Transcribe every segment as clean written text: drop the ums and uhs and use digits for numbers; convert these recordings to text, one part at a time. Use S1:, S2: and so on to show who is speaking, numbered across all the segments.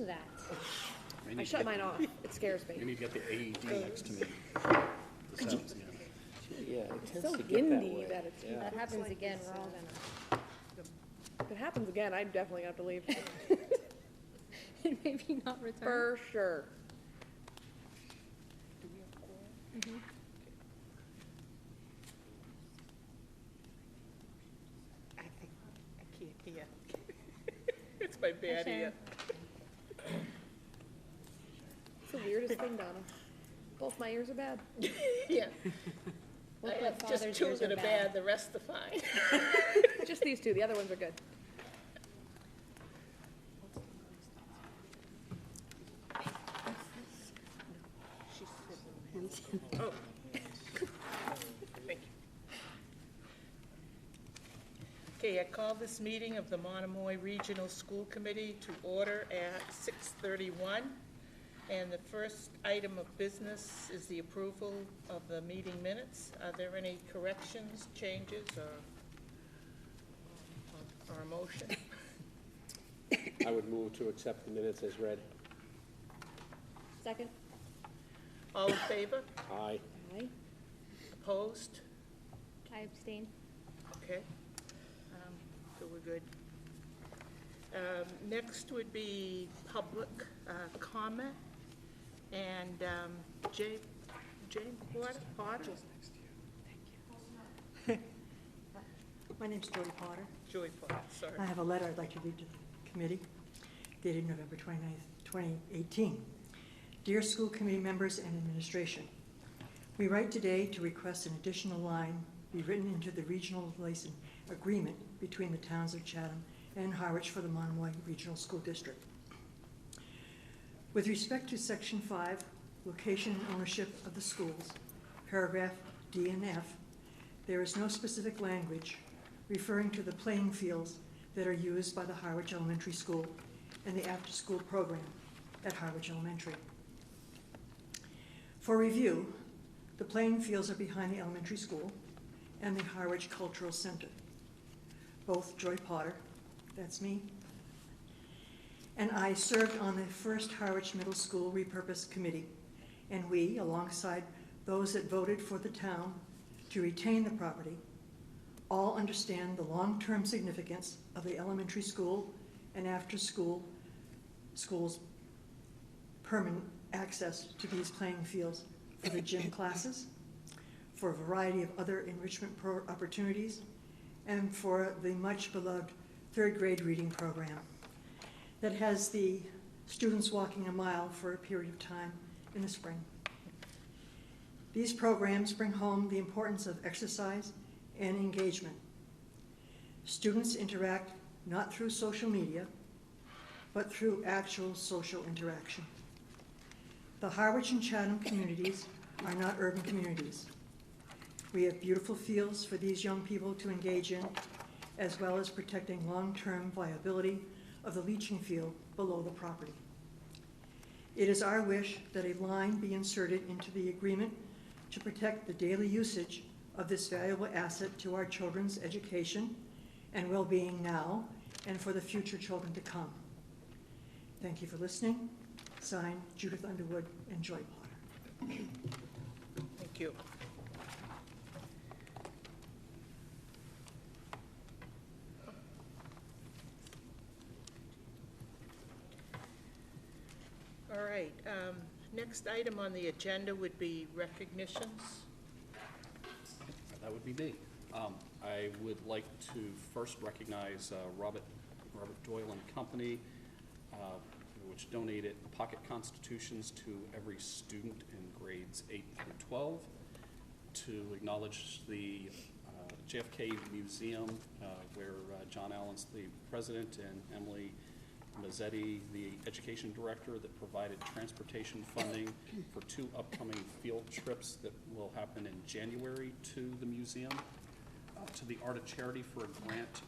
S1: that.
S2: I shut mine off. It scares
S3: You
S2: me.
S3: need to get the AED next to me. The sounds, yeah.
S4: Yeah, it
S2: It's
S4: tends
S2: so
S4: to get that
S2: windy
S4: way.
S2: that it's,
S1: If
S4: Yeah.
S1: that happens again, we're all gonna,
S2: if it happens again, I'm definitely gonna have to leave.
S1: and maybe not return.
S2: For sure.
S5: I think, I can't hear. It's my bad ear.
S2: It's the weirdest thing, Donna. Both my ears are bad.
S5: Yeah.
S1: We'll
S5: I
S1: put
S5: have just
S1: father's
S5: two
S1: ears
S5: that
S1: are
S5: are bad, the rest are fine.
S2: Just these two. The other ones are good.
S5: Oh. Thank you. Okay, I call this meeting of the Monomoy Regional School Committee to order at 6:31. And the first item of business is the approval of the meeting minutes. Are there any corrections, changes, or a motion?
S4: I would move to accept the minutes as read.
S2: Second.
S5: All in favor?
S4: Aye.
S2: Aye.
S5: Opposed?
S1: I abstain.
S5: Okay, so we're good. Next would be public comment, and Jane Potter?
S6: My name's Joy Potter.
S5: Joy Potter, sorry.
S6: I have a letter I'd like to read to the committee, dated November 29th, 2018. Dear school committee members and administration, we write today to request an additional line be written into the regional license agreement between the towns of Chatham and Harwich for the Monomoy Regional School District. With respect to Section 5, location and ownership of the schools, paragraph D and F, there is no specific language referring to the playing fields that are used by the Harwich Elementary School and the after-school program at Harwich Elementary. For review, the playing fields are behind the elementary school and the Harwich Cultural Center. Both Joy Potter, that's me, and I served on the first Harwich Middle School Repurpose Committee, and we, alongside those that voted for the town to retain the property, all understand the long-term significance of the elementary school and after-school schools' permanent access to these playing fields for the gym classes, for a variety of other enrichment opportunities, and for the much-beloved third grade reading program that has the students walking a mile for a period of time in the spring. These programs bring home the importance of exercise and engagement. Students interact not through social media, but through actual social interaction. The Harwich and Chatham communities are not urban communities. We have beautiful fields for these young people to engage in, as well as protecting long-term viability of the leaching field below the property. It is our wish that a line be inserted into the agreement to protect the daily usage of this valuable asset to our children's education and well-being now and for the future children to come. Thank you for listening. Signed, Judith Underwood and Joy Potter.
S5: Thank you. All right, next item on the agenda would be recognitions.
S3: That would be me. I would like to first recognize Robert Doyle and Company, which donated pocket constitutions to every student in grades 8 through 12, to acknowledge the JFK Museum, where John Allen's the president and Emily Mazzetti, the education director, that provided transportation funding for 2 upcoming field trips that will happen in January to the museum. To the Art of Charity for a grant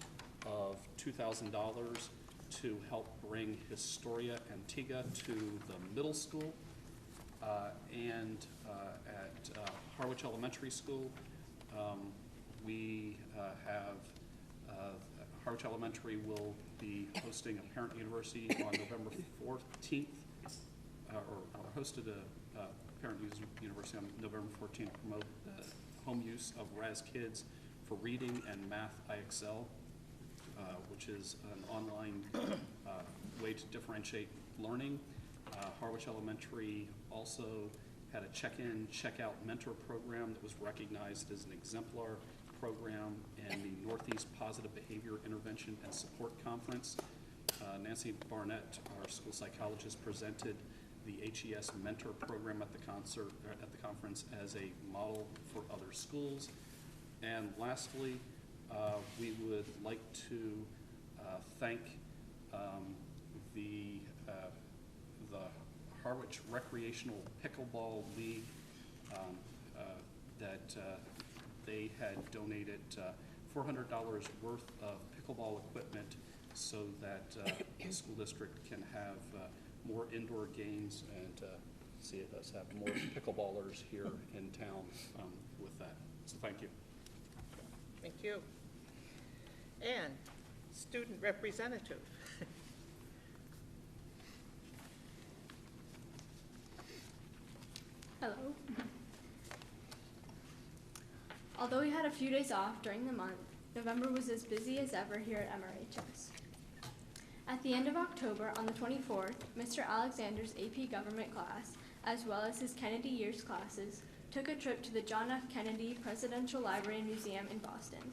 S3: of $2,000 to help bring Historia Antigua to the middle school, and at Harwich Elementary School, we have Harwich Elementary will be hosting a parent university on November 14th, or hosted a parent university on November 14th to promote home use of RAS Kids for reading and math IXL, which is an online way to differentiate learning. Harwich Elementary also had a check-in, check-out mentor program that was recognized as an exemplar program in the Northeast Positive Behavior Intervention and Support Conference. Nancy Barnett, our school psychologist, presented the HES mentor program at the conference as a model for other schools. And lastly, we would like to thank the Harwich Recreational Pickleball League that they had donated $400 worth of pickleball equipment so that the school district can have more indoor games and see us have more pickleballers here in town with that. So thank you.
S5: Thank you. And student representative.
S7: Hello. Although we had a few days off during the month, November was as busy as ever here at MRHS. At the end of October, on the 24th, Mr. Alexander's AP Government class, as well as his Kennedy Years classes, took a trip to the John F. Kennedy Presidential Library and Museum in Boston.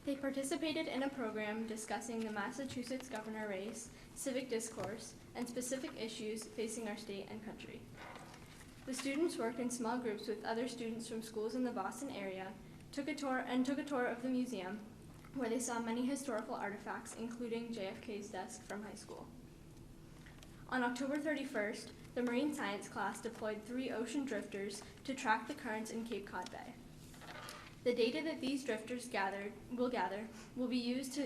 S7: They participated in a program discussing the Massachusetts governor race, civic discourse, and specific issues facing our state and country. The students worked in small groups with other students from schools in the Boston area, took a tour of the museum, where they saw many historical artifacts, including JFK's desk from high school. On October 31st, the Marine Science class deployed 3 ocean drifters to track the currents in Cape Cod Bay. The data that these drifters will be used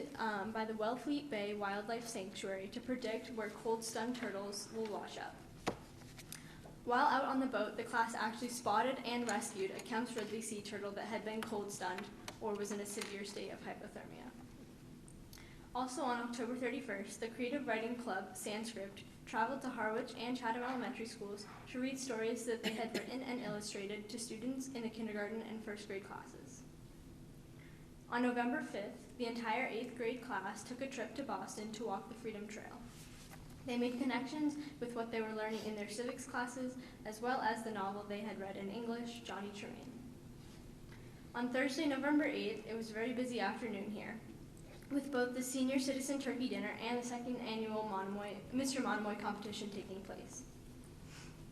S7: by the Wellfleet Bay Wildlife Sanctuary to predict where cold-stunned turtles will wash up. While out on the boat, the class actually spotted and rescued a Kemp's Ridley sea turtle that had been cold-stunned or was in a severe state of hypothermia. Also on October 31st, the Creative Writing Club, Sanskrit, traveled to Harwich and Chatham Elementary schools to read stories that they had written and illustrated to students in the kindergarten and first grade classes. On November 5th, the entire 8th grade class took a trip to Boston to walk the Freedom Trail. They made connections with what they were learning in their civics classes, as well as the novel they had read in English, Johnny Tremain. On Thursday, November 8th, it was a very busy afternoon here, with both the Senior Citizen Turkey Dinner and the second annual Mr. Monomoy competition taking place.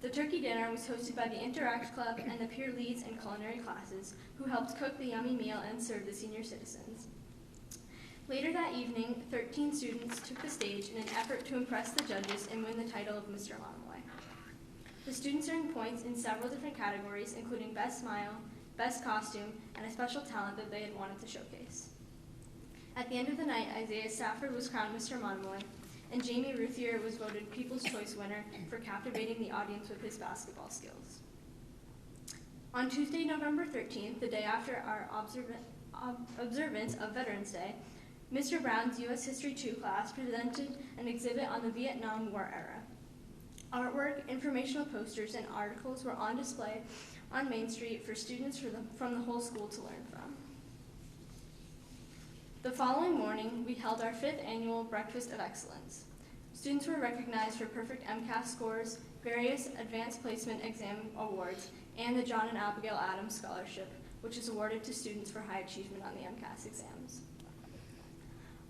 S7: The turkey dinner was hosted by the Interact Club and the peer leads and culinary classes, who helped cook the yummy meal and serve the senior citizens. Later that evening, 13 students took the stage in an effort to impress the judges and win the title of Mr. Monomoy. The students earned points in several different categories, including Best Smile, Best Costume, and a special talent that they had wanted to showcase. At the end of the night, Isaiah Stafford was crowned Mr. Monomoy, and Jamie Ruthier was voted People's Choice winner for captivating the audience with his basketball skills. On Tuesday, November 13th, the day after our observance of Veterans Day, Mr. Brown's U.S. History 2 class presented an exhibit on the Vietnam War era. Artwork, informational posters, and articles were on display on Main Street for students from the whole school to learn from. The following morning, we held our 5th annual Breakfast of Excellence. Students were recognized for perfect MCAS scores, various advanced placement exam awards, and the John and Abigail Adams Scholarship, which is awarded to students for high achievement on the MCAS exams.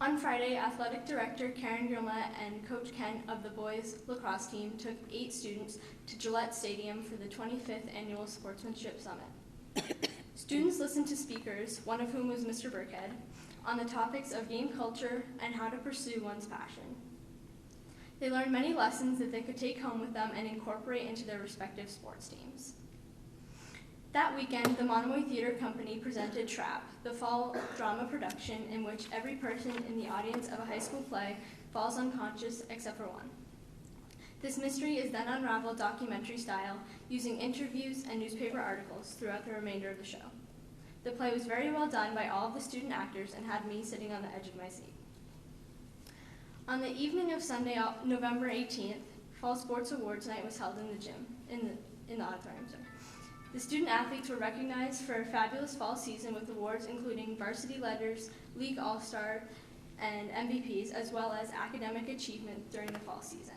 S7: On Friday, Athletic Director Karen Gilma and Coach Kent of the boys lacrosse team took 8 students to Gillette Stadium for the 25th Annual Sportsmanship Summit. Students listened to speakers, one of whom was Mr. Burkhead, on the topics of game culture and how to pursue one's passion. They learned many lessons that they could take home with them and incorporate into their respective sports teams. That weekend, the Monomoy Theater Company presented Trap, the fall drama production in which every person in the audience of a high school play falls unconscious except for one. This mystery is then unraveled documentary style, using interviews and newspaper articles throughout the remainder of the show. The play was very well done by all of the student actors and had me sitting on the edge of my seat. On the evening of Sunday, November 18th, Fall Sports Awards Night was held in the gym, in the auditorium. Sorry. The student athletes were recognized for a fabulous fall season with awards including varsity leaders, league all-star, and MVPs, as well as academic achievement during the fall season.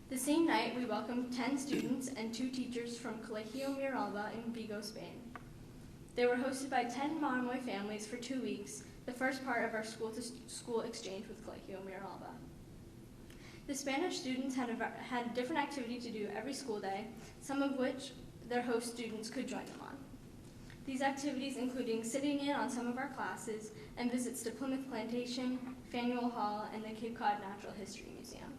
S7: The same night, we welcomed 10 students and 2 teachers from Colegio Miralba in Vigo, Spain. They were hosted by 10 Monomoy families for 2 weeks, the first part of our school-to-school exchange with Colegio Miralba. The Spanish students had a different activity to do every school day, some of which their host students could join them on. These activities including sitting in on some of our classes and visits to Plymouth Plantation, Faneuil Hall, and the Cape Cod Natural History Museum.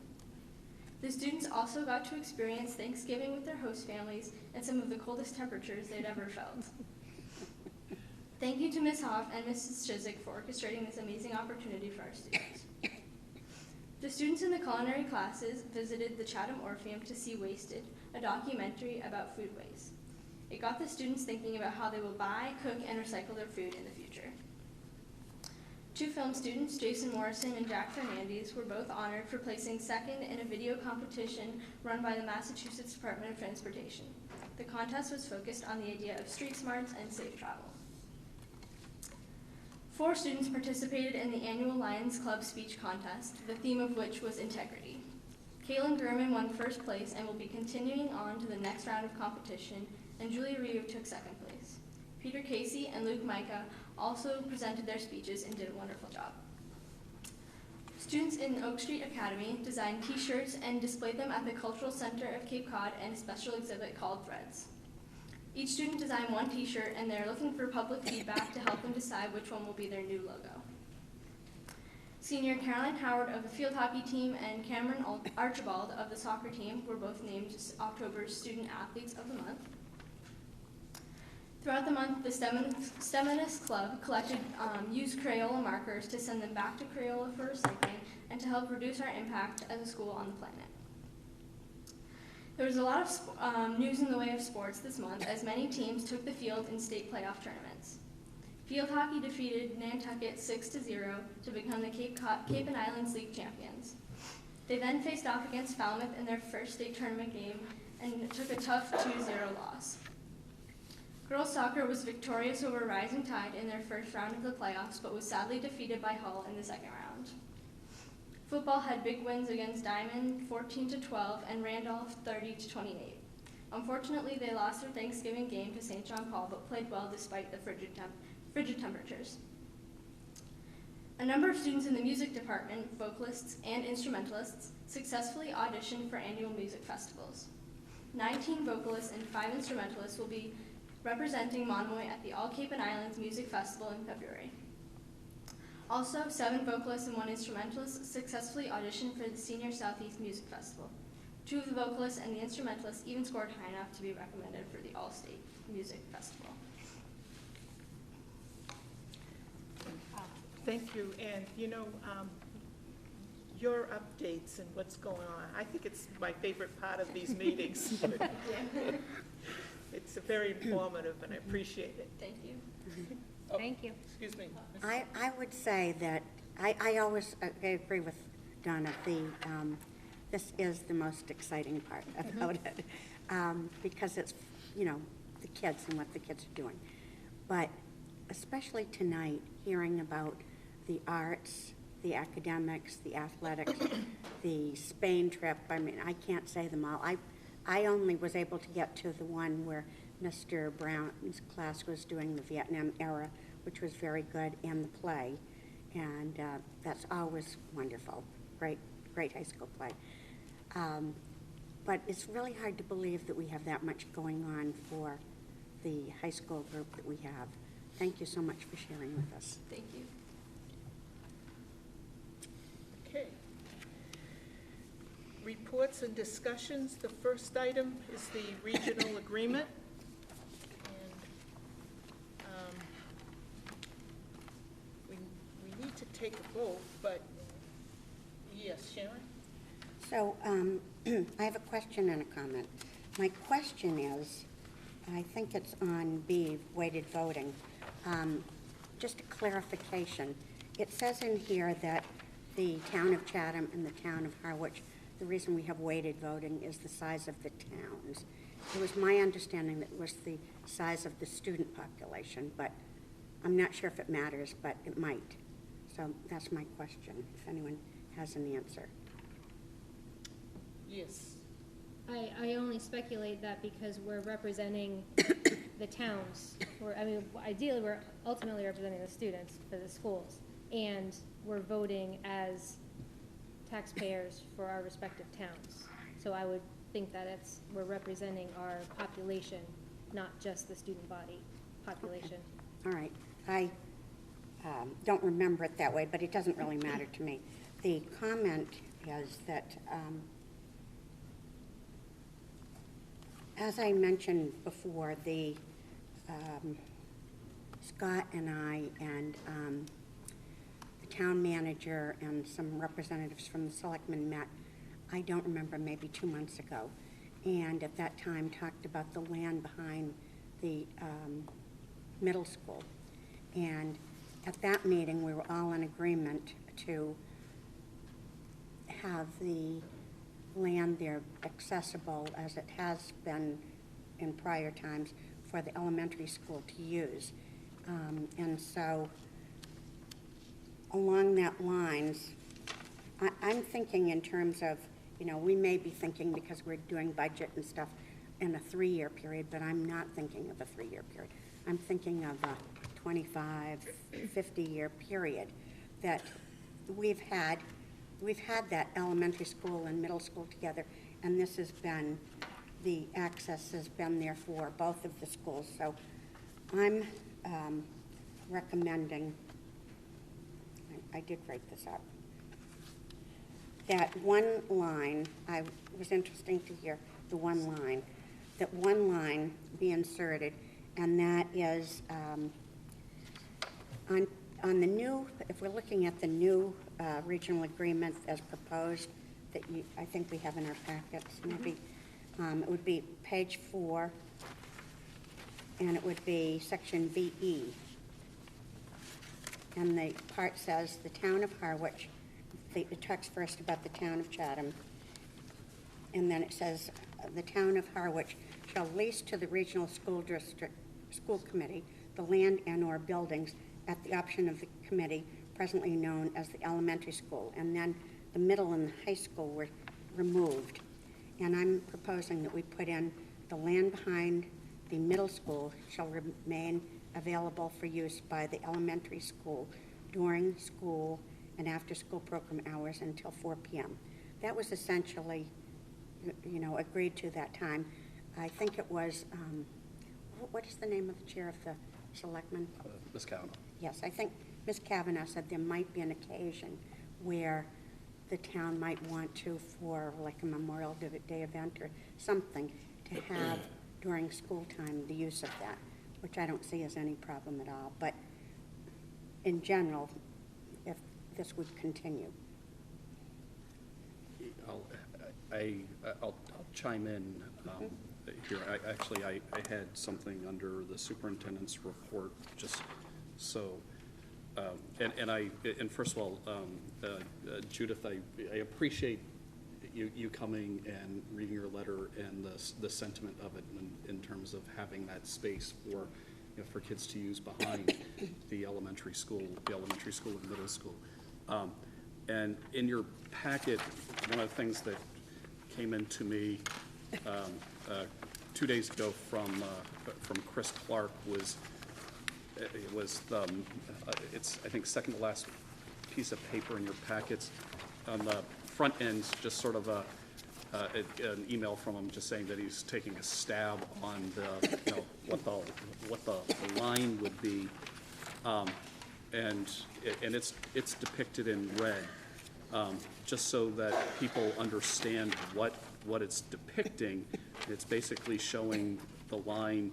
S7: The students also got to experience Thanksgiving with their host families and some of the coldest temperatures they'd ever felt. Thank you to Ms. Hoff and Mrs. Chiswick for orchestrating this amazing opportunity for our students. The students in the culinary classes visited the Chatham Orpheum to see Wasted, a documentary about food waste. It got the students thinking about how they will buy, cook, and recycle their food in the future. 2 film students, Jason Morrison and Jack Fernandez, were both honored for placing second in a video competition run by the Massachusetts Department of Transportation. The contest was focused on the idea of street smarts and safe travel. 4 students participated in the annual Lions Club speech contest, the theme of which was integrity. Kaylin Gurman won first place and will be continuing on to the next round of competition, and Julia Ryu took second place. Peter Casey and Luke Micah also presented their speeches and did a wonderful job. Students in Oak Street Academy designed t-shirts and displayed them at the Cultural Center of Cape Cod and a special exhibit called Threads. Each student designed 1 t-shirt, and they're looking for public feedback to help them decide which one will be their new logo. Senior Caroline Howard of the field hockey team and Cameron Archibald of the soccer team were both named October's Student Athletes of the Month. Throughout the month, the STEMinist Club collected used Crayola markers to send them back to Crayola for recycling and to help reduce our impact as a school on the planet. There was a lot of news in the way of sports this month, as many teams took the field in state playoff tournaments. Field hockey defeated Nantucket 6-0 to become the Cape and Islands League champions. They then faced off against Falmouth in their first state tournament game and took a tough 2-0 loss. Girls soccer was victorious over Rising Tide in their first round of the playoffs, but was sadly defeated by Hull in the second round. Football had big wins against Diamond 14-12 and Randolph 30-28. Unfortunately, they lost their Thanksgiving game to St. John Paul, but played well despite the frigid temperatures. A number of students in the music department, vocalists and instrumentalists, successfully auditioned for annual music festivals. 19 vocalists and 5 instrumentalists will be representing Monomoy at the All Cape and Islands Music Festival in February. Also, 7 vocalists and 1 instrumentalist successfully auditioned for the Senior Southeast Music Festival. 2 of the vocalists and the instrumentalists even scored high enough to be recommended for the All-State Music Festival.
S5: Thank you, and your updates and what's going on, I think it's my favorite part of these meetings. It's very informative, and I appreciate it.
S7: Thank you.
S5: Oh,
S1: Thank you.
S5: Excuse me.
S8: I would say that I always agree with Donna. This is the most exciting part about it because it's, the kids and what the kids are doing. But especially tonight, hearing about the arts, the academics, the athletics, the Spain trip. I mean, I can't say them all. I only was able to get to the one where Mr. Brown's class was doing the Vietnam era, which was very good, and the play. And that's always wonderful. Great high school play. But it's really hard to believe that we have that much going on for the high school group that we have. Thank you so much for sharing with us.
S7: Thank you.
S5: Okay. Reports and discussions. The first item is the regional agreement. And we need to take a vote, but yes, Sharon?
S8: So I have a question and a comment. My question is, I think it's on B, weighted voting. Just a clarification. It says in here that the town of Chatham and the town of Harwich, the reason we have weighted voting is the size of the towns. It was my understanding that it was the size of the student population, but I'm not sure if it matters, but it might. So that's my question, if anyone has an answer.
S5: Yes.
S1: I only speculate that because we're representing the towns. Ideally, we're ultimately representing the students for the schools. And we're voting as taxpayers for our respective towns. So I would think that we're representing our population, not just the student body population.
S8: All right. I don't remember it that way, but it doesn't really matter to me. The comment is that, as I mentioned before, Scott and I and the town manager and some representatives from the selectmen met, I don't remember, maybe 2 months ago, and at that time talked about the land behind the middle school. And at that meeting, we were all in agreement to have the land there accessible, as it has been in prior times, for the elementary school to use. And so along that lines, I'm thinking in terms of, we may be thinking, because we're doing budget and stuff, in a 3-year period, but I'm not thinking of a 3-year period. I'm thinking of a 25, 50-year period that we've had that elementary school and middle school together, and this has been, the access has been there for both of the schools. So I'm recommending, I did write this up, that one line, I was interested to hear the one line, that one line be inserted, and that is on the new, if we're looking at the new regional agreement as proposed, that I think we have in our packets, maybe, it would be page 4, and it would be section VE. And the part says, the town of Harwich, it talks first about the town of Chatham, and then it says, the town of Harwich shall lease to the regional school committee the land and/or buildings at the option of the committee, presently known as the elementary school. And then the middle and the high school were removed. And I'm proposing that we put in the land behind the middle school shall remain available for use by the elementary school during school and after-school program hours until 4 p.m. That was essentially, agreed to that time. I think it was, what is the name of the chair of the selectmen?
S3: Ms. Kavanaugh.
S8: Yes, I think Ms. Kavanaugh said there might be an occasion where the town might want to, for like a Memorial Day event or something, to have during school time the use of that, which I don't see as any problem at all. But in general, if this would continue.
S3: I'll chime in here. I had something under the superintendent's report, just so, and first of all, Judith, I appreciate you coming and reading your letter and the sentiment of it in terms of having that space for kids to use behind the elementary school and middle school. And in your packet, one of the things that came into me 2 days ago from Chris Clark was it's I think second to last piece of paper in your packets. On the front end, just sort of an email from him just saying that he's taking a stab on what the line would be, and it's depicted in red, just so that people understand what it's depicting. It's basically showing the line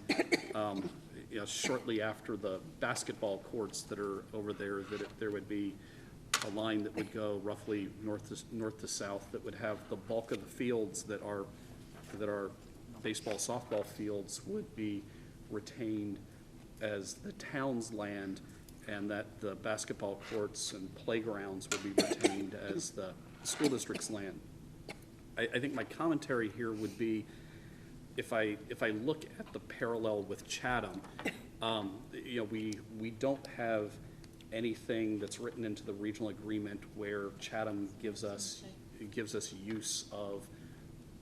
S3: shortly after the basketball courts that are over there, that there would be a line that would go roughly north to south that would have the bulk of the fields that are baseball, softball fields would be retained as the town's land, and that the basketball courts and playgrounds would be retained is the school district's land. I think my commentary here would be, if I look at the parallel with Chatham, we don't have anything that's written into the regional agreement where Chatham gives us use of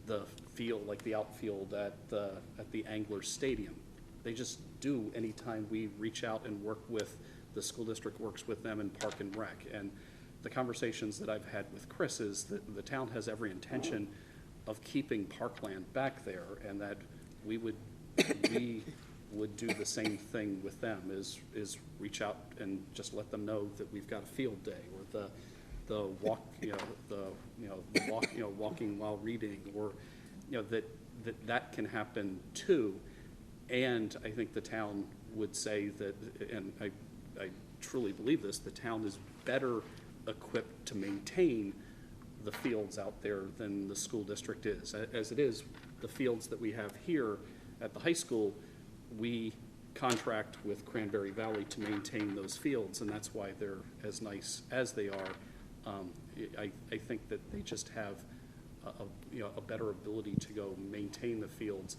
S3: the field, like the outfield at the Anglers Stadium. They just do anytime we reach out and work with, the school district works with them in Park and Rec. And the conversations that I've had with Chris is that the town has every intention of keeping parkland back there, and that we would do the same thing with them, is reach out and just let them know that we've got a field day, or the walk, walking while reading, or that can happen too. And I think the town would say that, and I truly believe this, the town is better equipped to maintain the fields out there than the school district is. As it is, the fields that we have here at the high school, we contract with Cranberry Valley to maintain those fields, and that's why they're as nice as they are. I think that they just have a better ability to go maintain the fields,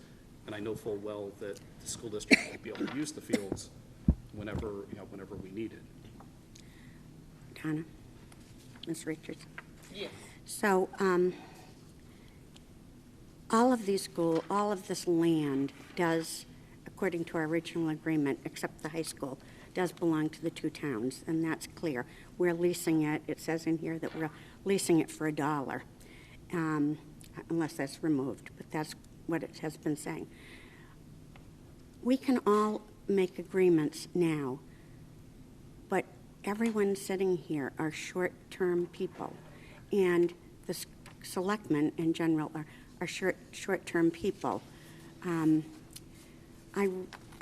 S3: and I know full well that the school district will be able to use the fields whenever we need it.
S8: Donna, Ms. Richards.
S5: Yes.
S8: So, all of this land does, according to our original agreement, except the high school, does belong to the two towns, and that's clear. We're leasing it. It says in here that we're leasing it for $1, unless that's removed, but that's what it has been saying. We can all make agreements now, but everyone sitting here are short-term people, and the selectmen in general are short-term people. I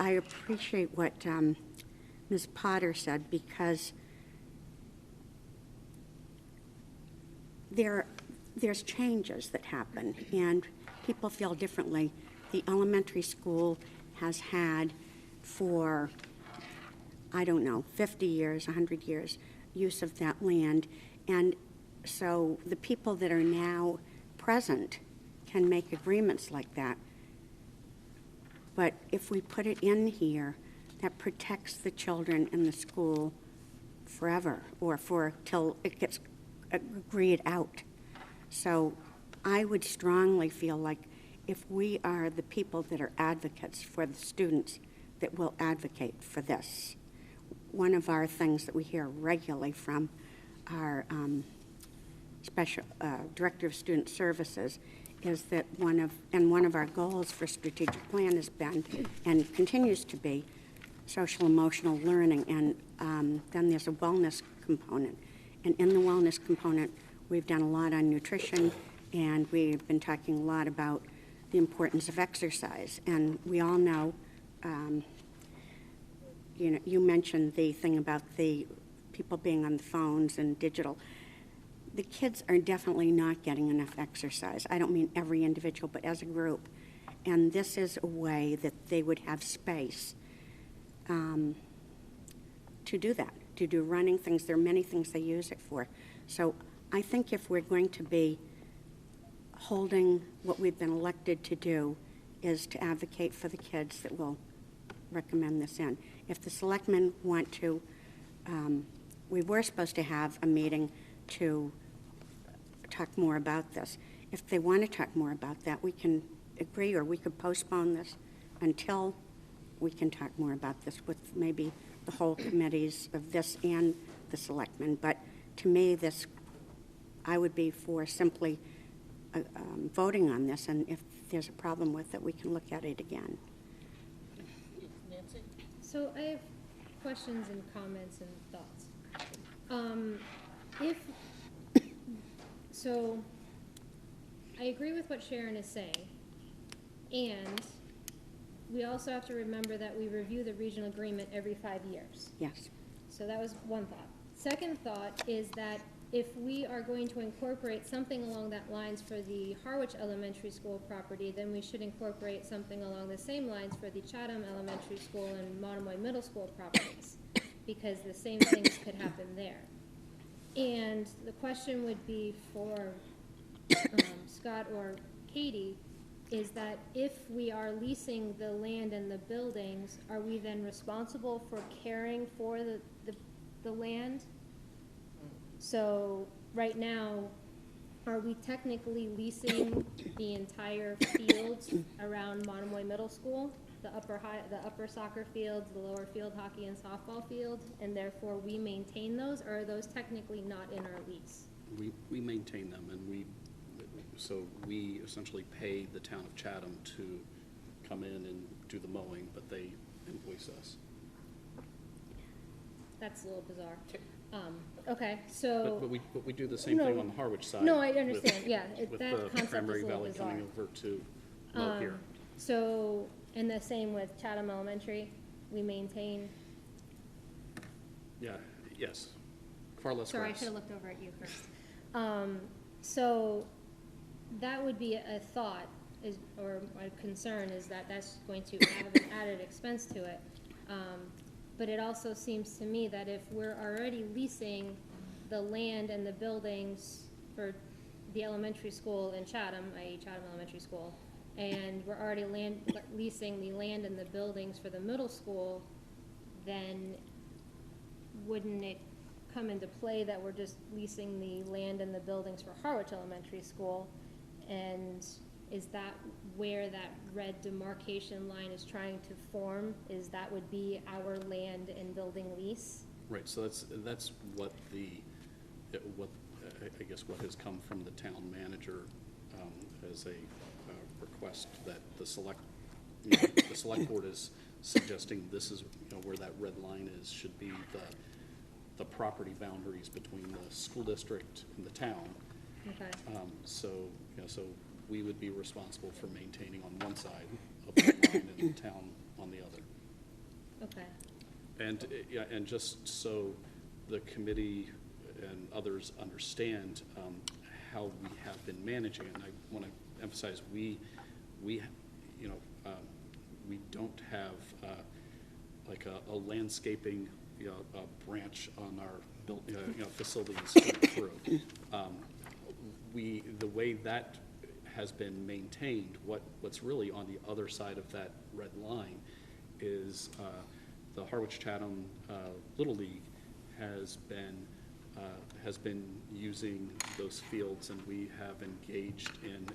S8: appreciate what Ms. Potter said, because there's changes that happen, and people feel differently. The elementary school has had for, 50 years, 100 years, use of that land. And so the people that are now present can make agreements like that. But if we put it in here, that protects the children in the school forever, or till it gets agreed out. So I would strongly feel like if we are the people that are advocates for the students, that will advocate for this. One of our things that we hear regularly from our special director of student services is that one of our goals for strategic plan has been, and continues to be, social emotional learning, and then there's a wellness component. And in the wellness component, we've done a lot on nutrition, and we've been talking a lot about the importance of exercise. And we all know, you mentioned the thing about the people being on the phones and digital. The kids are definitely not getting enough exercise. I don't mean every individual, but as a group. And this is a way that they would have space to do that, to do running things. There are many things they use it for. So I think if we're going to be holding what we've been elected to do, is to advocate for the kids that will recommend this in. If the selectmen want to, we were supposed to have a meeting to talk more about this. If they want to talk more about that, we can agree, or we could postpone this until we can talk more about this with maybe the whole committees of this and the selectmen. But to me, this, I would be for simply voting on this, and if there's a problem with it, we can look at it again.
S5: Nancy?
S1: So I have questions and comments and thoughts. So I agree with what Sharon is saying, and we also have to remember that we review the regional agreement every 5 years.
S8: Yes.
S1: So that was one thought. Second thought is that if we are going to incorporate something along that lines for the Harwich Elementary School property, then we should incorporate something along the same lines for the Chatham Elementary School and Monomoy Middle School properties, because the same things could happen there. And the question would be for Scott or Katie, is that if we are leasing the land and the buildings, are we then responsible for caring for the land? So right now, are we technically leasing the entire fields around Monomoy Middle School? The upper soccer fields, the lower field hockey and softball field, and therefore we maintain those, or are those technically not in our lease?
S3: We maintain them, and so we essentially pay the town of Chatham to come in and do the mowing, but they invoice us.
S1: That's a little bizarre. Okay, so.
S3: But we do the same thing on the Harwich side.
S1: No, I understand, yeah,
S3: With
S1: that
S3: the
S1: concept is a
S3: Cranberry
S1: little
S3: Valley
S1: bizarre.
S3: coming over to mow here.
S1: So, and the same with Chatham Elementary, we maintain,
S3: Yeah, yes, far less
S1: sorry, I
S3: grass.
S1: should have looked over at you first. So, that would be a thought, or a concern, is that that's going to add an added expense to it. But it also seems to me that if we're already leasing the land and the buildings for the elementary school in Chatham, i.e. Chatham Elementary School, and we're already leasing the land and the buildings for the middle school, then wouldn't it come into play that we're just leasing the land and the buildings for Harwich Elementary School? And is that where that red demarcation line is trying to form? Is that would be our land and building lease?
S3: Right, so that's what I guess what has come from the town manager as a request that the select board is suggesting this is, where that red line is, should be the property boundaries between the school district and the town.
S1: Okay.
S3: So we would be responsible for maintaining on one side of the line and the town on the other.
S1: Okay.
S3: And just so the committee and others understand how we have been managing it, and I want to emphasize, we don't have like a landscaping a branch on our facilities through. The way that has been maintained, what's really on the other side of that red line is the Harwich Chatham Little League has been using those fields, and we have engaged in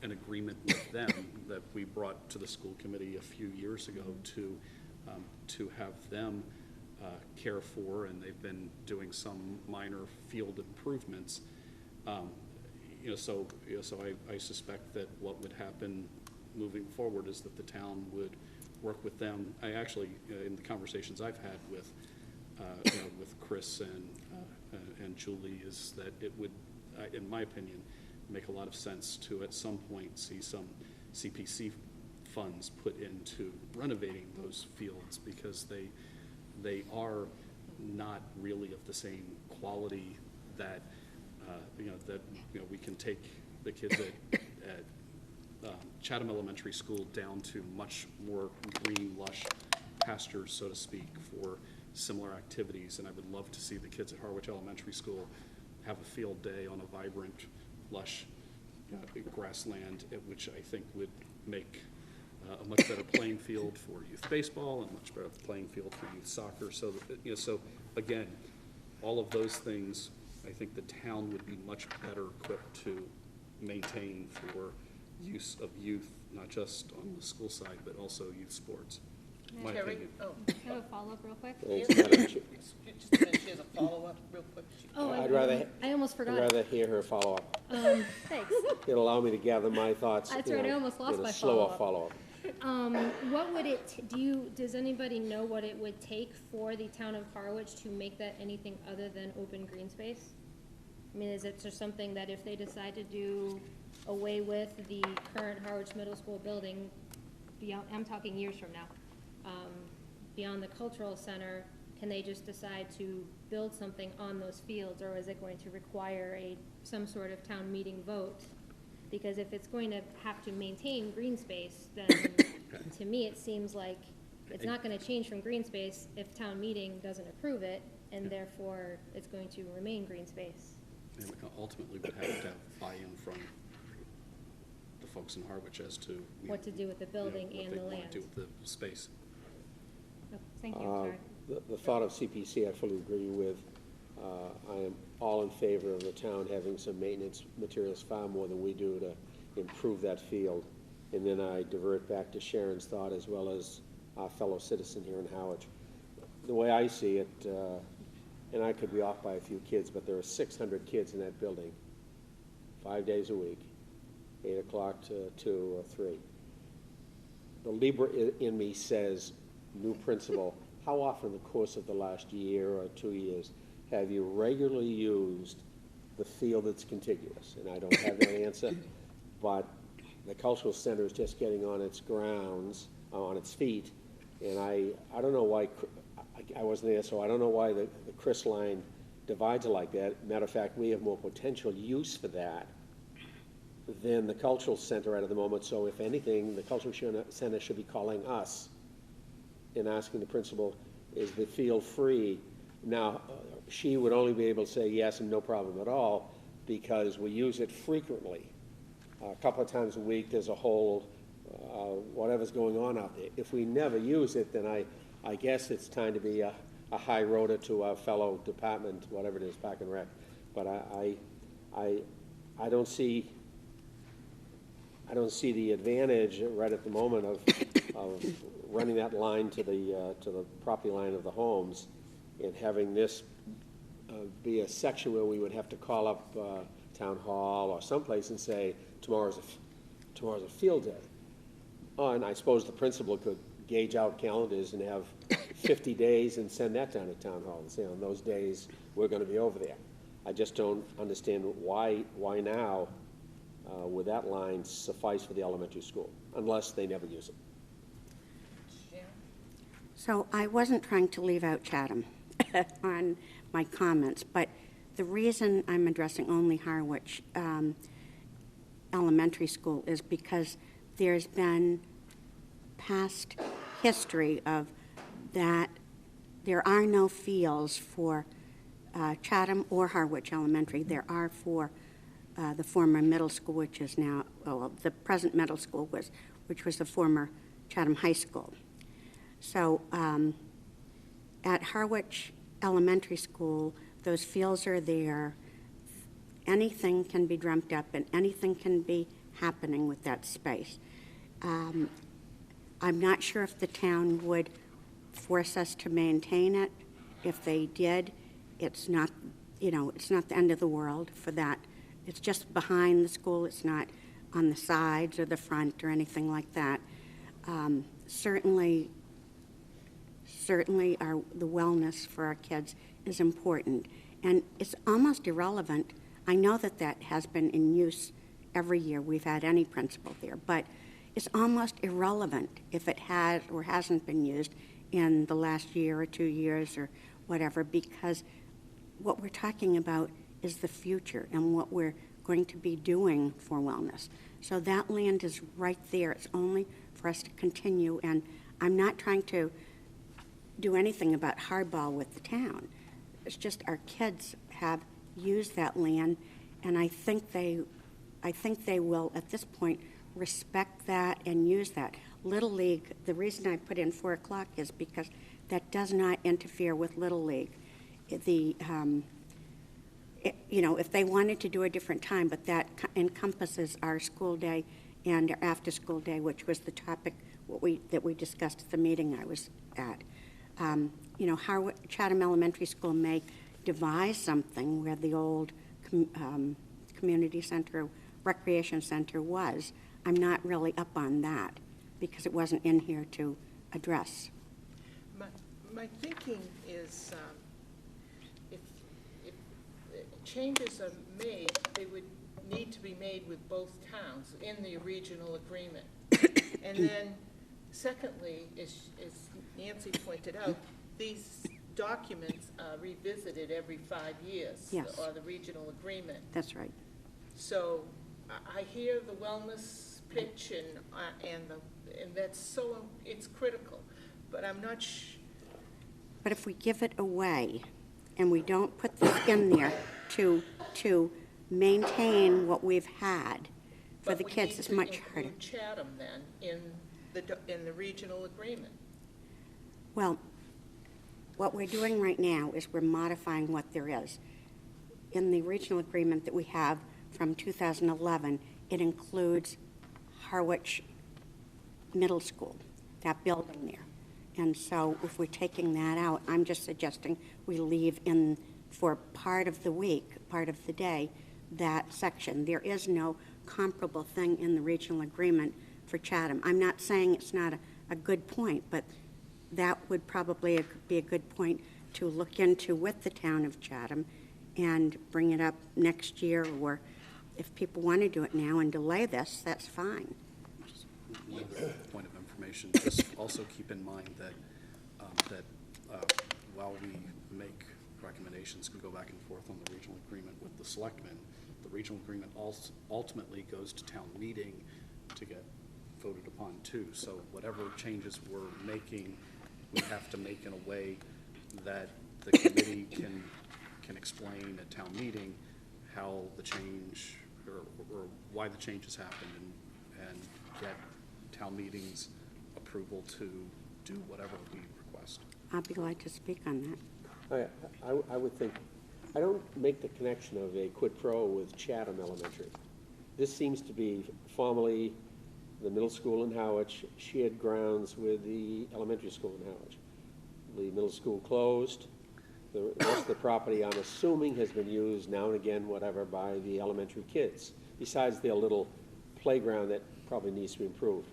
S3: an agreement with them that we brought to the school committee a few years ago to have them care for, and they've been doing some minor field improvements. So I suspect that what would happen moving forward is that the town would work with them. I actually, in the conversations I've had with Chris and Julie, is that it would, in my opinion, make a lot of sense to at some point see some CPC funds put into renovating those fields, because they are not really of the same quality that we can take the kids at Chatham Elementary School down to much more green, lush pastures, so to speak, for similar activities. And I would love to see the kids at Harwich Elementary School have a field day on a vibrant, lush grassland, which I think would make a much better playing field for youth baseball and a much better playing field for youth soccer. So that, so again, all of those things, I think the town would be much better equipped to maintain for use of youth, not just on the school side, but also youth sports. My
S5: Terry?
S3: opinion.
S5: Oh,
S1: Can I have a follow-up real quick?
S4: Thanks,
S5: Yes.
S4: Madam Chair.
S5: just a minute, she has a follow-up real quick.
S1: Oh, I almost
S4: I'd
S1: forgot.
S4: rather hear her follow up.
S1: Thanks.
S4: It'll allow me to gather my thoughts.
S1: That's right, I almost lost
S4: in a
S1: my
S4: slower
S1: follow-up.
S4: follow-up.
S1: What would it, does anybody know what it would take for the town of Harwich to make that anything other than open green space? I mean, is it just something that if they decide to do away with the current Harwich Middle School building, beyond, I'm talking years from now, beyond the cultural center, can they just decide to build something on those fields, or is it going to require some sort of town meeting vote? Because if it's going to have to maintain green space, then to me, it seems like it's not gonna change from green space if town meeting doesn't approve it, and therefore it's going to remain green space.
S3: And ultimately would have to have buy-in from the folks in Harwich as to.
S1: What to do with the building and the
S3: What they want
S1: land.
S3: to do with the space.
S1: Oh, thank you, sorry.
S4: The thought of CPC, I fully agree with. I am all in favor of the town having some maintenance materials, far more than we do, to improve that field. And then I divert back to Sharon's thought, as well as our fellow citizen here in Howard. The way I see it, and I could be off by a few kids, but there are 600 kids in that building, 5 days a week, 8 o'clock to 2 or 3. The Libra in me says, new principal, how often in the course of the last year or 2 years have you regularly used the field that's contiguous? And I don't have that answer, but the cultural center is just getting on its grounds, on its feet, and I don't know why, I wasn't there, so I don't know why the Chris line divides it like that. Matter of fact, we have more potential use for that than the cultural center at the moment, so if anything, the cultural center should be calling us and asking the principal, is the field free? Now, she would only be able to say yes and no problem at all, because we use it frequently. A couple of times a week, there's a whole, whatever's going on out there. If we never use it, then I guess it's time to be a high roader to our fellow department, whatever it is, Park and Rec. But I don't see the advantage right at the moment of running that line to the property line of the homes and having this be a section where we would have to call up town hall or someplace and say, tomorrow's a field day. Oh, and I suppose the principal could gauge out calendars and have 50 days and send that down to town hall and say, on those days, we're gonna be over there. I just don't understand why now would that line suffice for the elementary school, unless they never use it.
S5: Sharon?
S8: So I wasn't trying to leave out Chatham on my comments, but the reason I'm addressing only Harwich Elementary School is because there's been past history of that there are no fields for Chatham or Harwich Elementary. There are for the former middle school, which is now, well, the present middle school which was the former Chatham High School. So at Harwich Elementary School, those fields are there. Anything can be dreamt up and anything can be happening with that space. I'm not sure if the town would force us to maintain it. If they did, it's not, it's not the end of the world for that. It's just behind the school. It's not on the sides or the front or anything like that. Certainly the wellness for our kids is important. And it's almost irrelevant. I know that has been in use every year we've had any principal there, but it's almost irrelevant if it has or hasn't been used in the last year or 2 years or whatever, because what we're talking about is the future and what we're going to be doing for wellness. So that land is right there. It's only for us to continue, and I'm not trying to do anything about hardball with the town. It's just our kids have used that land, and I think they will, at this point, respect that and use that. Little League, the reason I put in 4 o'clock is because that does not interfere with Little League. If they wanted to do a different time, but that encompasses our school day and our after-school day, which was the topic that we discussed at the meeting I was at. Chatham Elementary School may devise something where the old community center, recreation center was. I'm not really up on that because it wasn't in here to address.
S5: My thinking is if changes are made, they would need to be made with both towns in the regional agreement. And then secondly, as Nancy pointed out, these documents are revisited every 5 years.
S8: Yes.
S5: Or the regional agreement.
S8: That's right.
S5: So I hear the wellness pitch and that's so, it's critical, but I'm not
S8: But if we give it away, and we don't put this in there to maintain what we've had for the kids, it's much harder.
S5: But we need to include Chatham then in the regional agreement.
S8: Well, what we're doing right now is we're modifying what there is. In the regional agreement that we have from 2011, it includes Harwich Middle School, that building there. And so if we're taking that out, I'm just suggesting we leave in, for part of the week, part of the day, that section. There is no comparable thing in the regional agreement for Chatham. I'm not saying it's not a good point, but that would probably be a good point to look into with the town of Chatham and bring it up next year, or if people want to do it now and delay this, that's fine.
S3: Just one other point of information, just also keep in mind that, while we make recommendations, we go back and forth on the regional agreement with the selectmen, the regional agreement ultimately goes to town meeting to get voted upon too. So whatever changes we're making, we have to make in a way that the committee can explain at town meeting how the change, or why the changes happened, and get town meeting's approval to do whatever we request.
S8: I'll be glad to speak on that.
S4: I would think, I don't make the connection of a quid pro with Chatham Elementary. This seems to be formerly the middle school in Howard, shared grounds with the elementary school in Howard. The middle school closed. The rest of the property, I'm assuming, has been used now and again, whatever, by the elementary kids, besides their little playground that probably needs to be improved.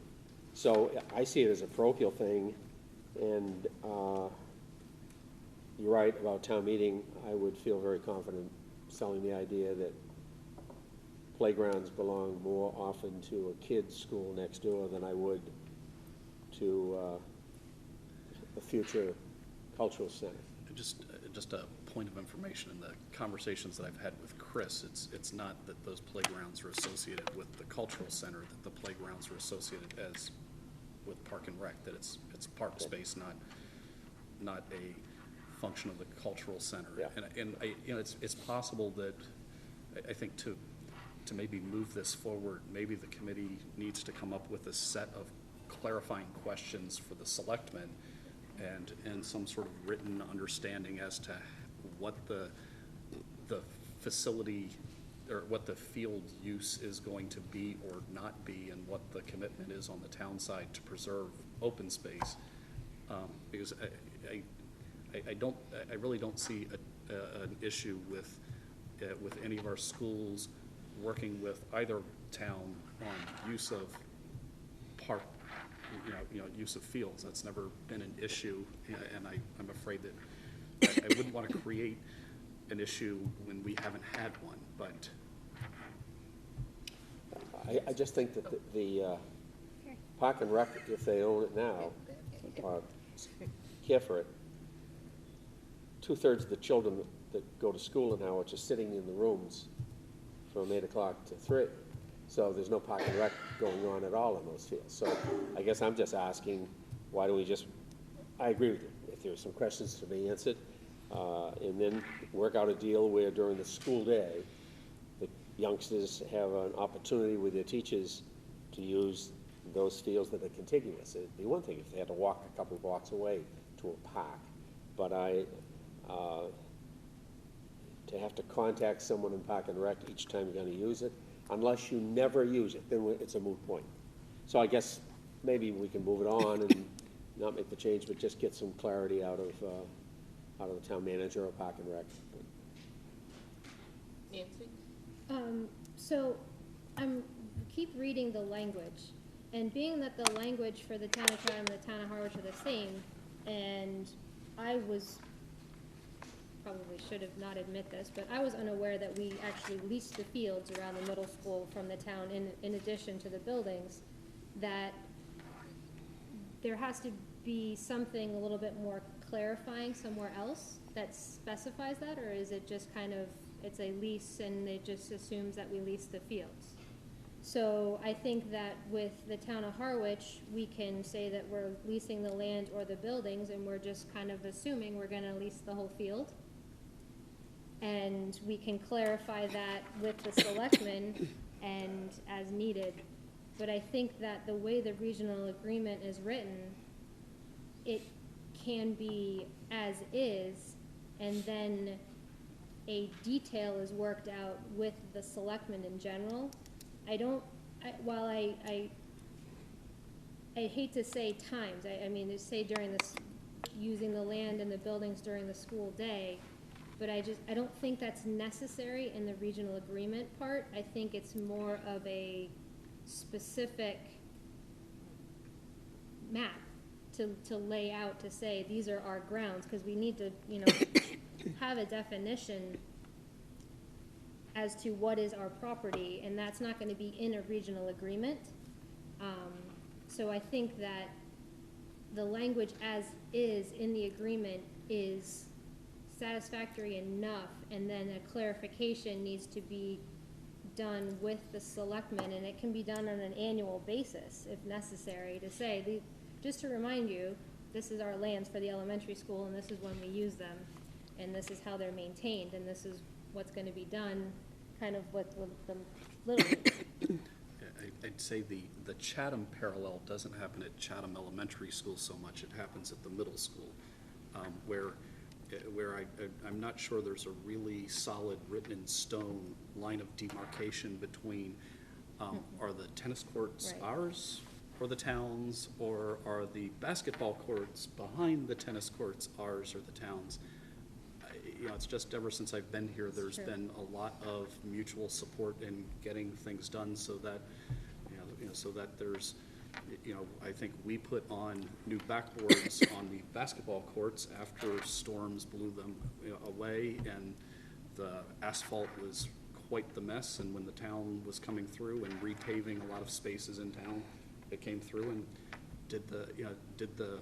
S4: So I see it as a parochial thing, and you're right about town meeting. I would feel very confident selling the idea that playgrounds belong more often to a kid's school next door than I would to a future cultural center.
S3: Just a point of information, in the conversations that I've had with Chris, it's not that those playgrounds are associated with the cultural center, that the playgrounds are associated as with Park and Rec, that it's park space, not a function of the cultural center.
S4: Yeah.
S3: And it's possible that, I think to maybe move this forward, maybe the committee needs to come up with a set of clarifying questions for the selectmen, and some sort of written understanding as to what the facility, or what the field use is going to be or not be, and what the commitment is on the town side to preserve open space. Because I really don't see an issue with any of our schools working with either town on use of park, use of fields. That's never been an issue, and I'm afraid that I wouldn't want to create an issue when we haven't had one, but.
S4: I just think that the Park and Rec, if they own it now, or care for it, 2/3 of the children that go to school in Howard are sitting in the rooms from 8 o'clock to 3. So there's no Park and Rec going on at all in those fields. So I guess I'm just asking, why don't we just, I agree with you, if there's some questions to be answered, and then work out a deal where during the school day, the youngsters have an opportunity with their teachers to use those fields that are contiguous. It'd be one thing if they had to walk a couple of blocks away to a park, but to have to contact someone in Park and Rec each time you're going to use it, unless you never use it, then it's a moot point. So I guess maybe we can move it on and not make the change, but just get some clarity out of the town manager or Park and Rec.
S5: Nancy?
S1: So I'm keep reading the language, and being that the language for the town of Chatham and the town of Harwich are the same, and I was, probably should have not admit this, but I was unaware that we actually leased the fields around the middle school from the town in addition to the buildings, that there has to be something a little bit more clarifying somewhere else that specifies that, or is it just kind of, it's a lease and it just assumes that we lease the fields? So I think that with the town of Harwich, we can say that we're leasing the land or the buildings, and we're just kind of assuming we're gonna lease the whole field. And we can clarify that with the selectmen and as needed. But I think that the way the regional agreement is written, it can be as is, and then a detail is worked out with the selectmen in general. While I hate to say times, I mean, to say during this, using the land and the buildings during the school day, but I don't think that's necessary in the regional agreement part. I think it's more of a specific map to lay out, to say, these are our grounds, because we need to, have a definition as to what is our property, and that's not gonna be in a regional agreement. So I think that the language as is in the agreement is satisfactory enough, and then a clarification needs to be done with the selectmen, and it can be done on an annual basis if necessary, to say, just to remind you, this is our lands for the elementary school, and this is when we use them, and this is how they're maintained, and this is what's gonna be done, kind of with the Little League.
S3: I'd say the Chatham parallel doesn't happen at Chatham Elementary School so much. It happens at the middle school, where I'm not sure there's a really solid written in stone line of demarcation between, are the tennis courts
S1: Right.
S3: ours or the town's, or are the basketball courts behind the tennis courts ours or the town's? It's just ever since I've been here, there's
S1: Sure.
S3: been a lot of mutual support in getting things done, so that, so that there's, I think we put on new backboards on the basketball courts after storms blew them away, and the asphalt was quite the mess, and when the town was coming through and repaving a lot of spaces in town, it came through and did the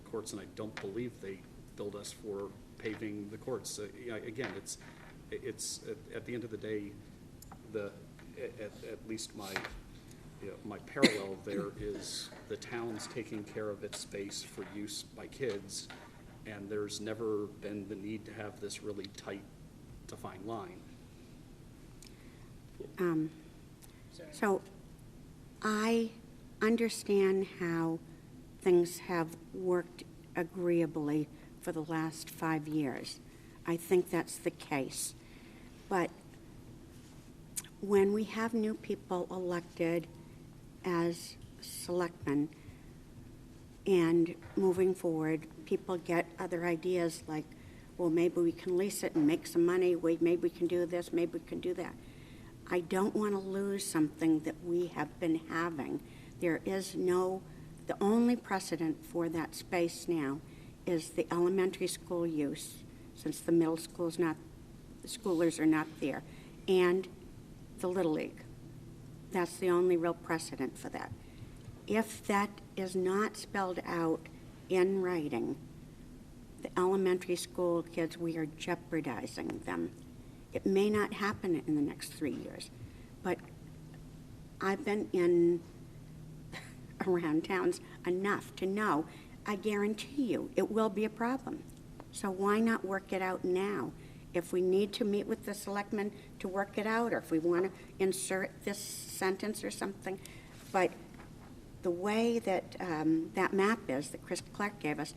S3: courts, and I don't believe they billed us for paving the courts. Again, it's at the end of the day, at least my parallel there is the town's taking care of its space for use by kids, and there's never been the need to have this really tight, defined line.
S8: So I understand how things have worked agreeably for the last 5 years. I think that's the case. But when we have new people elected as selectmen, and moving forward, people get other ideas like, well, maybe we can lease it and make some money, maybe we can do this, maybe we can do that. I don't want to lose something that we have been having. The only precedent for that space now is the elementary school use, since the middle school's not, the schoolers are not there, and the Little League. That's the only real precedent for that. If that is not spelled out in writing, the elementary school kids, we are jeopardizing them. It may not happen in the next 3 years, but I've been around towns enough to know, I guarantee you, it will be a problem. So why not work it out now? If we need to meet with the selectmen to work it out, or if we want to insert this sentence or something, but the way that that map is, that Chris Clark gave us,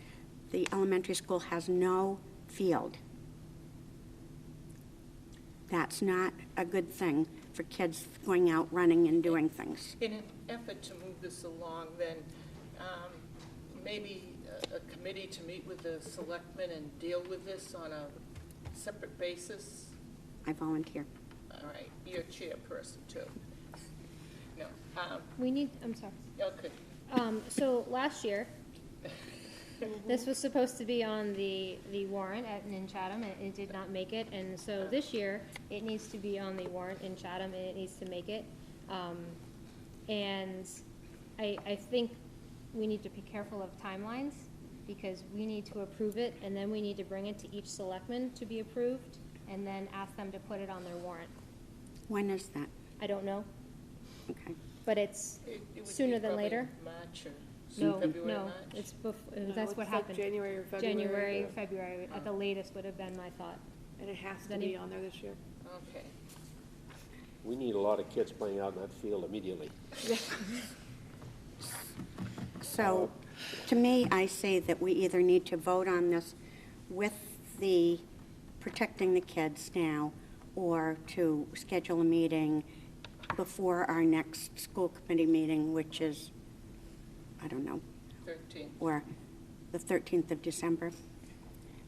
S8: the elementary school has no field. That's not a good thing for kids going out running and doing things.
S5: In an effort to move this along, then maybe a committee to meet with the selectmen and deal with this on a separate basis?
S8: I volunteer.
S5: All right, you're chairperson too. No,
S1: I'm sorry.
S5: okay.
S1: So last year, this was supposed to be on the warrant in Chatham, and it did not make it, and so this year, it needs to be on the warrant in Chatham, and it needs to make it. And I think we need to be careful of timelines, because we need to approve it, and then we need to bring it to each selectman to be approved, and then ask them to put it on their warrant.
S8: When is that?
S1: I don't know,
S8: Okay.
S1: but it's
S5: It would be
S1: sooner than
S5: probably
S1: later.
S5: March or
S1: No,
S5: February,
S1: no,
S5: March?
S1: it's before,
S2: No,
S1: that's
S2: it's
S1: what
S2: like
S1: happened.
S2: January or February.
S1: January,
S2: or-
S1: February, at the latest would have been my thought.
S2: And it has to
S1: Any-
S2: be on there this year.
S5: Okay.
S4: We need a lot of kids playing out in that field immediately.
S8: So, to me, I say that we either need to vote on this with the protecting the kids now, or to schedule a meeting before our next school committee meeting, which is, I don't know,
S5: 13.
S8: or the 13th of December.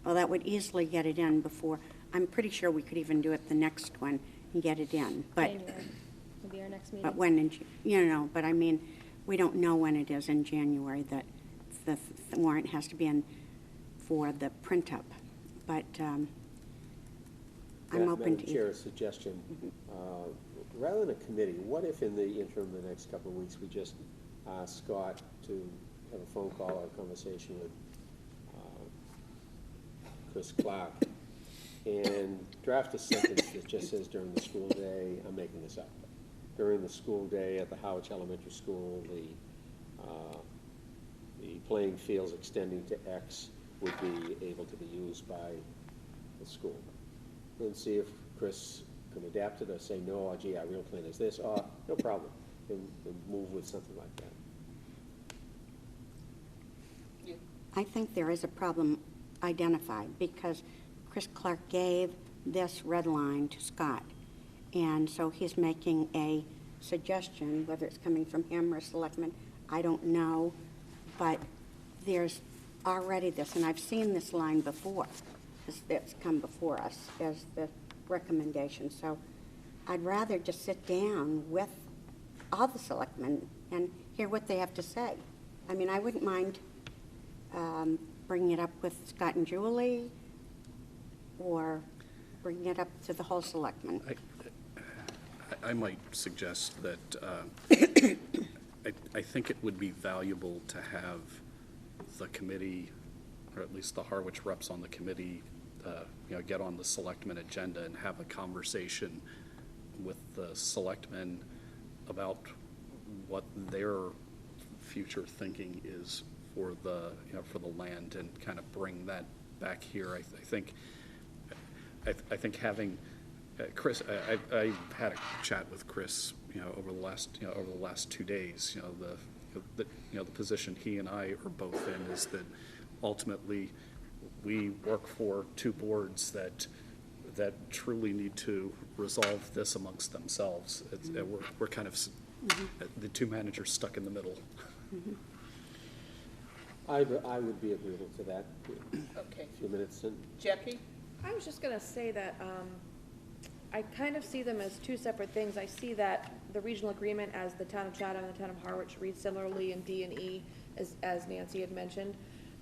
S8: Well, that would easily get it in before, I'm pretty sure we could even do it the next one and get it in, but,
S1: January will be our next meeting.
S8: but when, but I mean, we don't know when it is in January that the warrant has to be in for the print-up, but I'm open to
S4: Madam Chair,
S8: either.
S4: a suggestion. Rather than a committee, what if in the interim, the next couple of weeks, we just ask Scott to have a phone call or a conversation with Chris Clark and draft a sentence that just says during the school day, I'm making this up, during the school day at the Howard Elementary School, the playing fields extending to X would be able to be used by the school. And see if Chris can adapt it or say, no, or gee, our real plan is this, or no problem, and move with something like that.
S8: I think there is a problem identified because Chris Clark gave this red line to Scott. And so he's making a suggestion, whether it's coming from him or selectman, I don't know. But there's already this, and I've seen this line before, that's come before us as the recommendation. So I'd rather just sit down with all the selectmen and hear what they have to say. I mean, I wouldn't mind bringing it up with Scott and Julie, or bringing it up to the whole selectmen.
S3: I might suggest that I think it would be valuable to have the committee, or at least the Harwich reps on the committee, get on the selectmen agenda and have a conversation with the selectmen about what their future thinking is for the, for the land, and kind of bring that back here. I think having Chris, I had a chat with Chris, over the last 2 days. The position he and I are both in is that ultimately we work for two boards that truly need to resolve this amongst themselves. We're kind of the two managers stuck in the middle.
S4: I would be agreeable to that.
S5: Okay.
S4: A few minutes in.
S5: Jackie?
S2: I was just gonna say that, I kind of see them as two separate things. I see that the regional agreement as the town of Chatham and the town of Harwich read similarly in D and E, as Nancy had mentioned.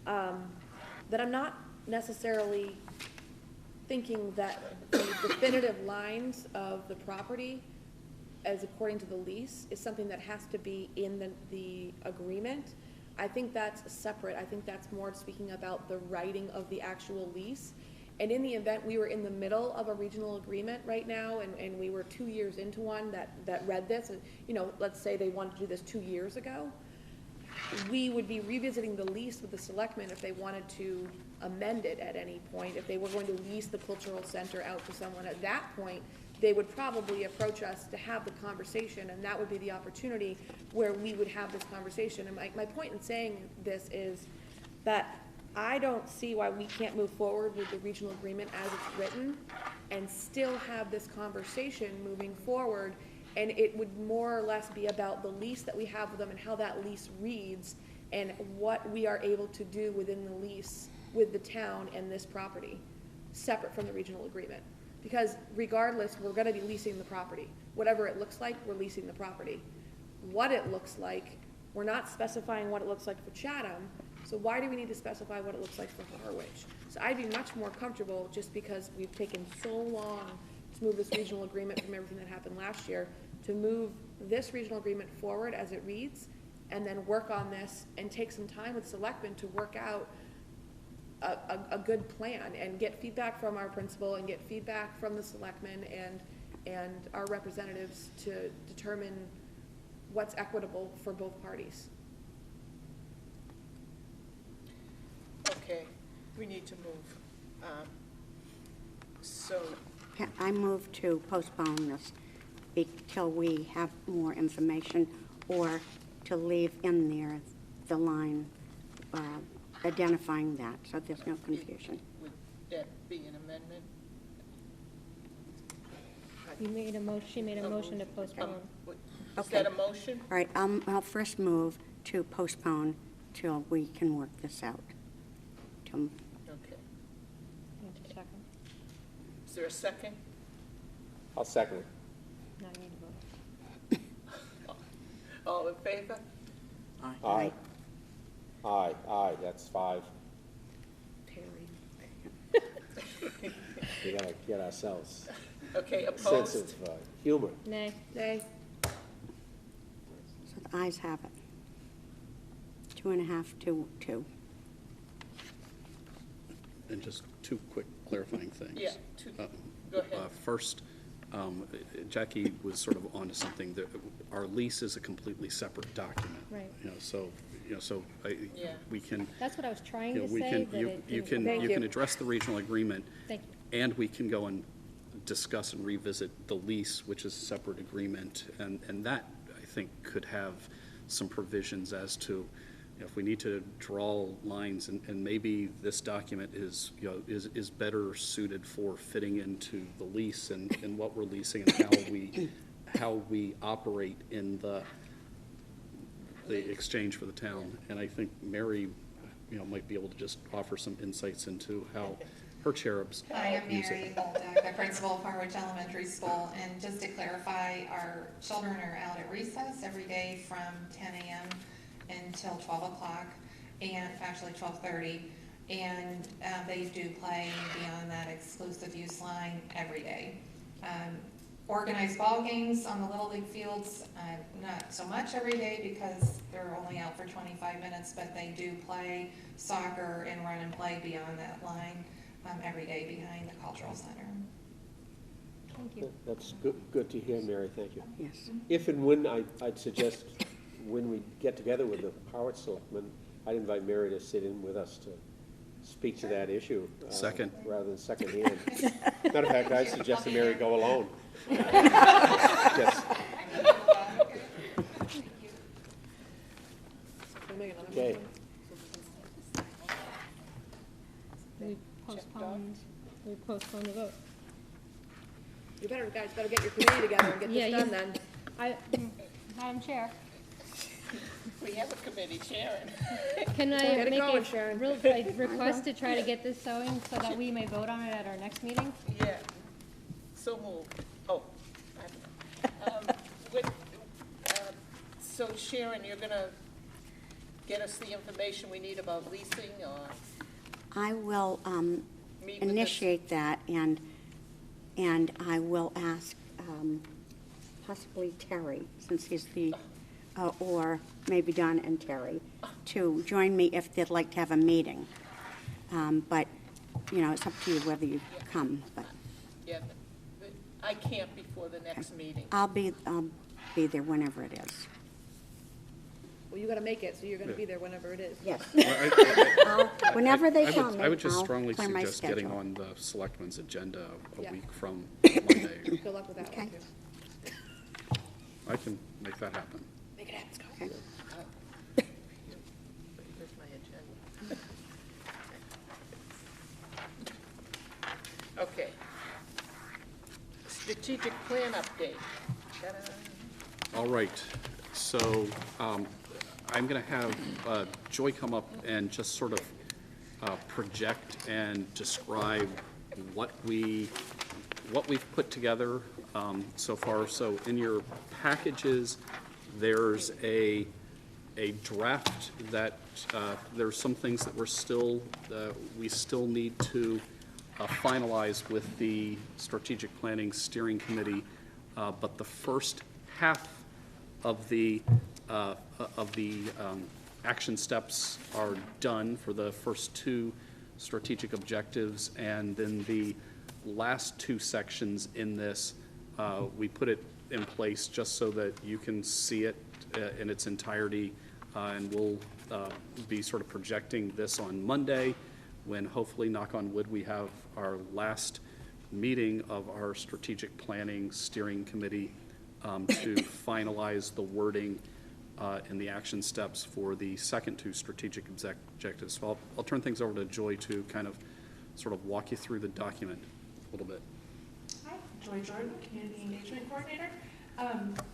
S2: That I'm not necessarily thinking that the definitive lines of the property, as according to the lease, is something that has to be in the agreement. I think that's separate. I think that's more speaking about the writing of the actual lease. And in the event we were in the middle of a regional agreement right now, and we were 2 years into one that read this, and, let's say they wanted to do this 2 years ago, we would be revisiting the lease with the selectmen if they wanted to amend it at any point. If they were going to lease the cultural center out to someone at that point, they would probably approach us to have the conversation, and that would be the opportunity where we would have this conversation. And my point in saying this is that I don't see why we can't move forward with the regional agreement as it's written and still have this conversation moving forward. And it would more or less be about the lease that we have with them and how that lease reads and what we are able to do within the lease with the town and this property, separate from the regional agreement. Because regardless, we're gonna be leasing the property. Whatever it looks like, we're leasing the property. What it looks like, we're not specifying what it looks like for Chatham, so why do we need to specify what it looks like for Harwich? So I'd be much more comfortable, just because we've taken so long to move this regional agreement from everything that happened last year, to move this regional agreement forward as it reads, and then work on this and take some time with selectmen to work out a good plan and get feedback from our principal and get feedback from the selectmen and our representatives to determine what's equitable for both parties.
S5: Okay, we need to move. So,
S8: I move to postpone this till we have more information, or to leave in there the line identifying that, so there's no confusion.
S5: would that be an amendment?
S1: You made a motion, she made a motion to postpone.
S5: Is that a motion?
S8: All right, I'll first move to postpone till we can work this out.
S5: Okay.
S1: Need to second.
S5: Is there a second?
S4: I'll second it.
S1: Now you need to vote.
S5: All in favor?
S4: Aye. Aye, aye, that's 5. We gotta get ourselves
S5: Okay,
S4: a sense
S5: opposed?
S4: of humor.
S1: Nay.
S2: Nay.
S8: So the ayes have it. 2.5 to 2.
S3: And just 2 quick clarifying things.
S5: Yeah, go ahead.
S3: First, Jackie was sort of onto something. Our lease is a completely separate document.
S1: Right.
S3: So
S5: Yeah.
S3: we can,
S1: That's what I was trying
S3: you know,
S1: to
S3: we
S1: say,
S3: can,
S1: but
S3: you
S1: it
S3: you
S1: didn't.
S3: can,
S2: Thank
S3: you
S2: you.
S3: can address the regional agreement,
S1: Thank you.
S3: and we can go and discuss and revisit the lease, which is a separate agreement, and that, I think, could have some provisions as to, you know, if we need to draw lines, and maybe this document is, you know, is better suited for fitting into the lease and what we're leasing and how we operate in the exchange for the town. And I think Mary, you know, might be able to just offer some insights into how her cherubs
S9: Hi, I'm
S3: use
S9: Mary
S3: it.
S9: Bolduc, the principal of Harwich Elementary School, and just to clarify, our children are out at recess every day from 10 a.m. until 12 o'clock, and actually 12:30, and they do play beyond that exclusive use line every day. Organized ball games on the Little League fields, not so much every day because they're only out for 25 minutes, but they do play soccer and run and play beyond that line every day behind the cultural center.
S1: Thank you.
S4: That's good to hear, Mary, thank you.
S8: Yes.
S4: If and when, I'd suggest, when we get together with the Howard Selectmen, I'd invite Mary to sit in with us to speak to that issue.
S3: Second.
S4: Rather than secondhand. Matter of fact, I'd suggest that Mary go alone. Just,
S2: Can we make another
S4: okay.
S2: motion?
S1: We postponed the vote.
S2: You better, guys, better get your committee together and get
S1: Yeah,
S2: this done then.
S1: Madam Chair,
S5: We have a committee, Sharon.
S1: can I
S2: Get it
S1: make
S2: going,
S1: a
S2: Sharon.
S1: request to try to get this going so that we may vote on it at our next meeting?
S5: Yeah. So moved. Oh, I don't know. So Sharon, you're gonna get us the information we need about leasing, or
S8: I will
S5: meet with this?
S8: initiate that, and I will ask possibly Terry, since he's the, or maybe Don and Terry, to join me if they'd like to have a meeting. But, you know, it's up to you whether you come, but
S5: Yeah, I can't before the next meeting.
S8: I'll be there whenever it is.
S2: Well, you gotta make it, so you're gonna be there whenever it is.
S8: Yes.
S3: Well,
S8: Whenever they
S3: I
S8: tell
S3: would-
S8: me,
S3: I would just
S8: I'll
S3: strongly
S8: clear my
S3: suggest getting
S8: schedule.
S3: on the selectmen's agenda a
S2: Yeah.
S3: week from Monday.
S2: Good luck with that one,
S8: Okay.
S2: too.
S3: I can make that happen.
S2: Make it happen, Scott.
S8: Okay.
S5: Here's my agenda. Okay. Strategic plan update. Ta-da.
S3: All right, so I'm going to have Joy come up and just sort of project and describe what we've put together so far. So in your packages, there's a draft that there's some things that we still need to finalize with the Strategic Planning Steering Committee, but the first half of the action steps are done for the first 2 strategic objectives, and then the last 2 sections in this, we put it in place just so that you can see it in its entirety, and we'll be sort of projecting this on Monday, when hopefully, knock on wood, we have our last meeting of our strategic planning steering committee to finalize the wording and the action steps for the second two strategic objectives. So I'll turn things over to Joy to kind of sort of walk you through the document a little bit.
S10: Hi, Joy Jordan, Community Engagement Coordinator.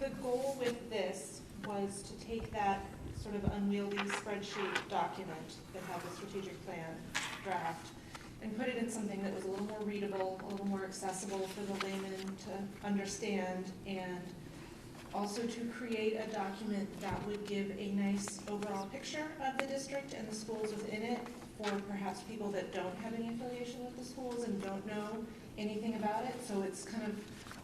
S10: The goal with this was to take that sort of unwieldy spreadsheet document that had the strategic plan draft and put it in something that was a little more readable, a little more accessible for the layman to understand, and also to create a document that would give a nice overall picture of the district and the schools within it for perhaps people that don't have any affiliation with the schools and don't know anything about it. So it's kind of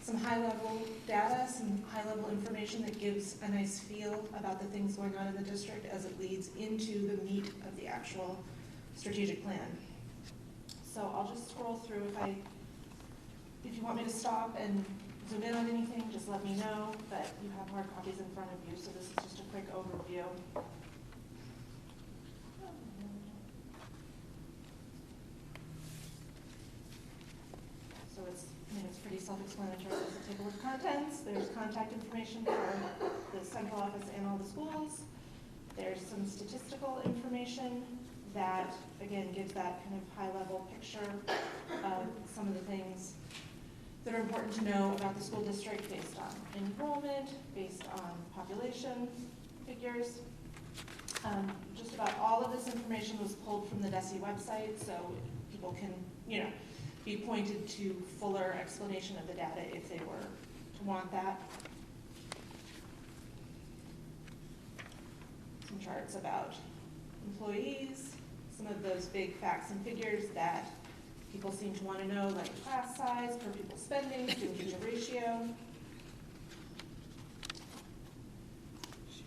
S10: some high-level data, some high-level information that gives a nice feel about the things going on in the district as it leads into the meat of the actual strategic plan. So I'll just scroll through. If you want me to stop and zoom in on anything, just let me know, but you have hard copies in front of you, so this is just a quick overview. So it's pretty self-explanatory. There's a table of contents, there's contact information for the central office and all the schools. There's some statistical information that, again, gives that kind of high-level picture of some of the things that are important to know about the school district based on enrollment, based on population figures. Just about all of this information was pulled from the DESE website, so people can, be pointed to fuller explanation of the data if they were to want that. Some charts about employees, some of those big facts and figures that people seem to want to know, like class size, per pupil spending, student-teacher ratio.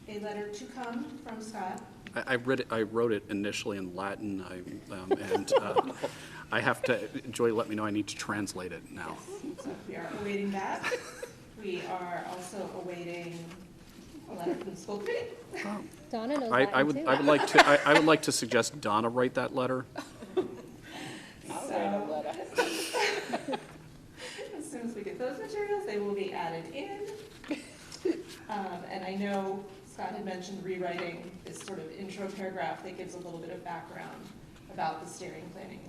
S10: A letter to come from Scott.
S3: I wrote it initially in Latin, I have to, Joy let me know I need to translate it now.
S10: Yes. So we are awaiting that. We are also awaiting a letter from the school committee.
S1: Donna knows
S3: I
S1: Latin
S3: would
S1: too.
S3: I would like to suggest Donna write that letter.
S10: So, as soon as we get those materials, they will be added in. And I know Scott had mentioned rewriting this sort of intro paragraph that gives a little bit of background about the steering planning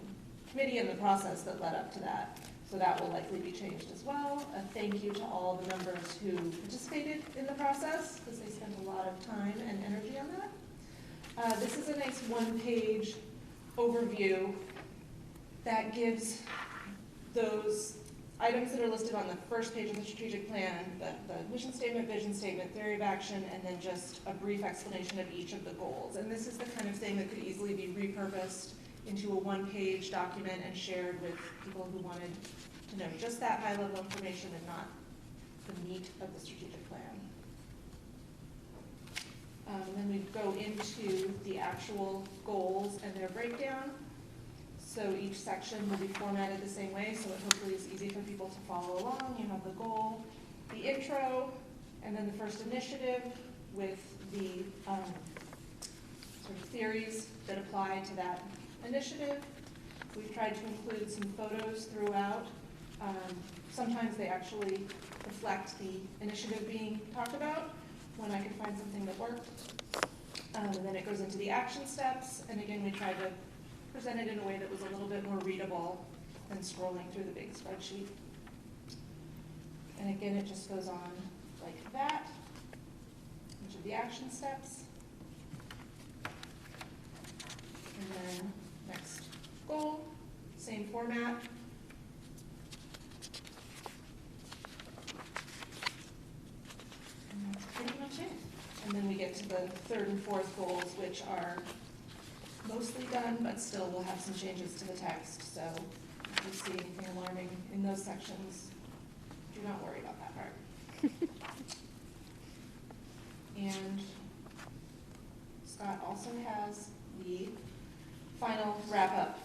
S10: committee and the process that led up to that. So that will likely be changed as well. A thank you to all the members who participated in the process, because they spent a lot of time and energy on that. This is a nice one-page overview that gives those items that are listed on the first page of the strategic plan, the mission statement, vision statement, theory of action, and then just a brief explanation of each of the goals. And this is the kind of thing that could easily be repurposed into a one-page document and shared with people who wanted to know just that high-level information and not the meat of the strategic plan. Then we go into the actual goals and their breakdown. So each section will be formatted the same way, so it hopefully is easy for people to follow along. You have the goal, the intro, and then the first initiative with the sort of theories that apply to that initiative. We've tried to include some photos throughout. Sometimes they actually reflect the initiative being talked about when I could find something that worked. And then it goes into the action steps, and again, we tried to present it in a way that was a little bit more readable than scrolling through the big spreadsheet. And again, it just goes on like that, each of the action steps. And then next goal, same format. And that's pretty much it. And then we get to the third and fourth goals, which are mostly done, but still we'll have some changes to the text. So if you see anything alarming in those sections, do not worry about that part. And Scott also has the final wrap-up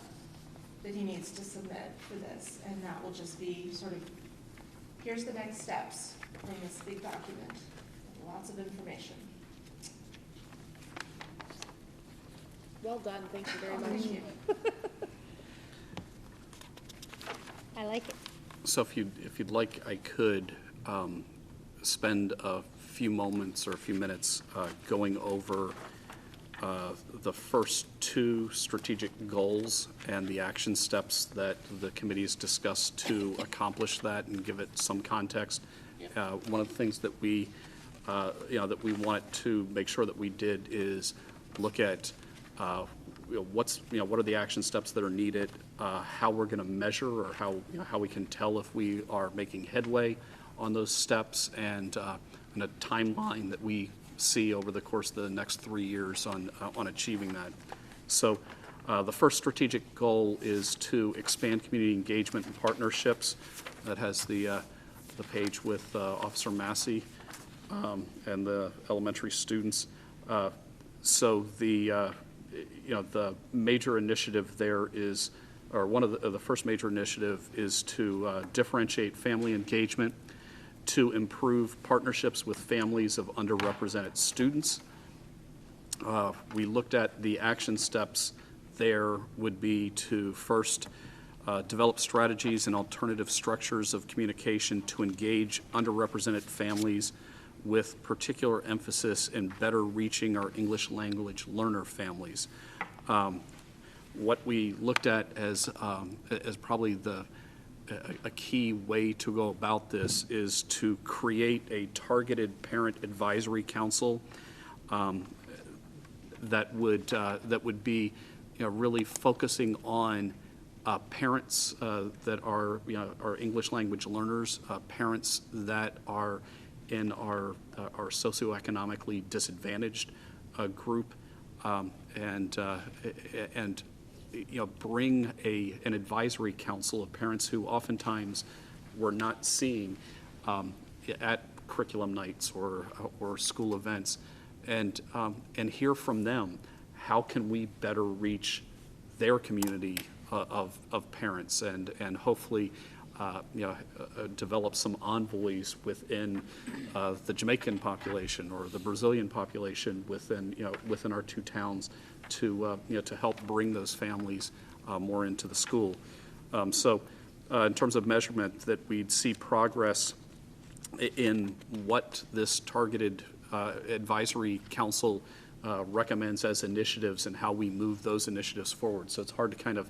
S10: that he needs to submit for this, and that will just be sort of, here's the next steps from this big document. Lots of information.
S2: Well done, thank you very much.
S10: Thank you.
S1: I like it.
S3: So if you'd like, I could spend a few moments or a few minutes going over the first two strategic goals and the action steps that the committee has discussed to accomplish that and give it some context. One of the things that we, that we wanted to make sure that we did is look at what are the action steps that are needed, how we're going to measure or how we can tell if we are making headway on those steps, and a timeline that we see over the course of the next 3 years on achieving that. So the first strategic goal is to expand community engagement and partnerships. That has the page with Officer Massey and the elementary students. So the major initiative there is, or one of the first major initiative is to differentiate family engagement, to improve partnerships with families of underrepresented students. We looked at the action steps there would be to first develop strategies and alternative structures of communication to engage underrepresented families with particular emphasis in better reaching our English language learner families. What we looked at as probably a key way to go about this is to create a targeted parent advisory council that would be really focusing on parents that are English language learners, parents that are in our socioeconomically disadvantaged group, and bring an advisory council of parents who oftentimes we're not seeing at curriculum nights or school events, and hear from them how can we better reach their community of parents, and hopefully develop some envoys within the Jamaican population or the Brazilian population within our two towns to help bring those families more into the school. So in terms of measurement, that we'd see progress in what this targeted advisory council recommends as initiatives and how we move those initiatives forward. So it's hard to kind of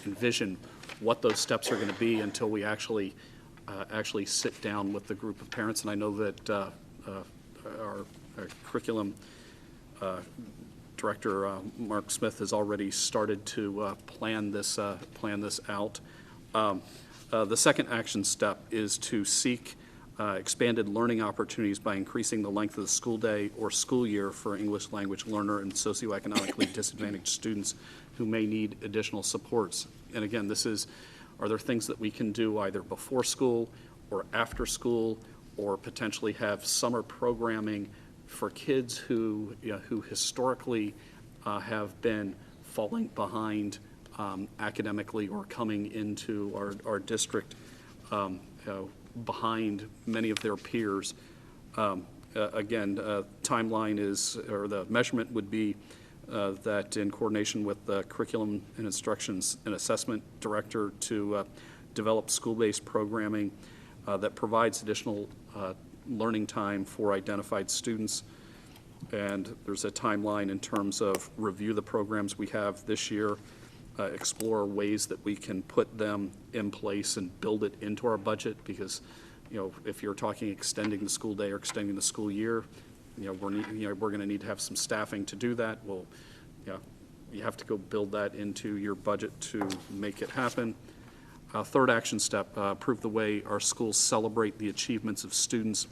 S3: envision what those steps are going to be until we actually sit down with the group of parents. And I know that our curriculum director, Mark Smith, has already started to plan this out. The second action step is to seek expanded learning opportunities by increasing the length of the school day or school year for English language learner and socioeconomically disadvantaged students who may need additional supports. And again, are there things that we can do either before school or after school, or potentially have summer programming for kids who historically have been falling behind academically or coming into our district behind many of their peers. Again, timeline is, or the measurement would be that in coordination with the Curriculum and Instructions and Assessment Director to develop school-based programming that provides additional learning time for identified students. And there's a timeline in terms of review the programs we have this year, explore ways that we can put them in place and build it into our budget, because if you're talking extending the school day or extending the school year, we're going to need to have some staffing to do that. Well, you have to go build that into your budget to make it happen. Third action step, improve the way our schools celebrate the achievements of students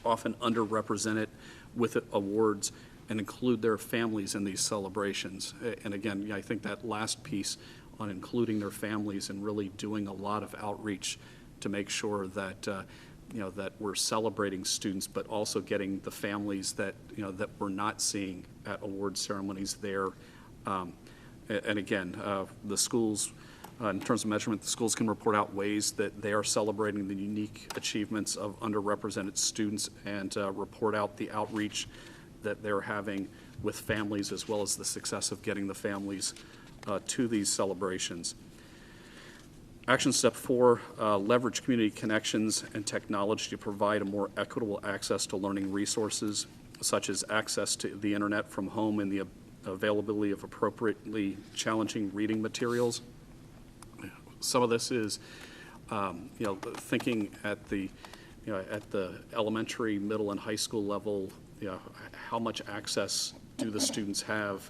S3: often underrepresented with awards, and include their families in these celebrations. And again, I think that last piece on including their families and really doing a lot of outreach to make sure that that we're celebrating students, but also getting the families that that we're not seeing at award ceremonies there. And again, the schools, in terms of measurement, the schools can report out ways that they are celebrating the unique achievements of underrepresented students, and report out the outreach that they're having with families, as well as the success of getting the families to these celebrations. Action step 4, leverage community connections and technology to provide a more equitable access to learning resources, such as access to the internet from home and the availability of appropriately challenging reading materials. Some of this is, thinking at the elementary, middle, and high school level, how much access do the students have,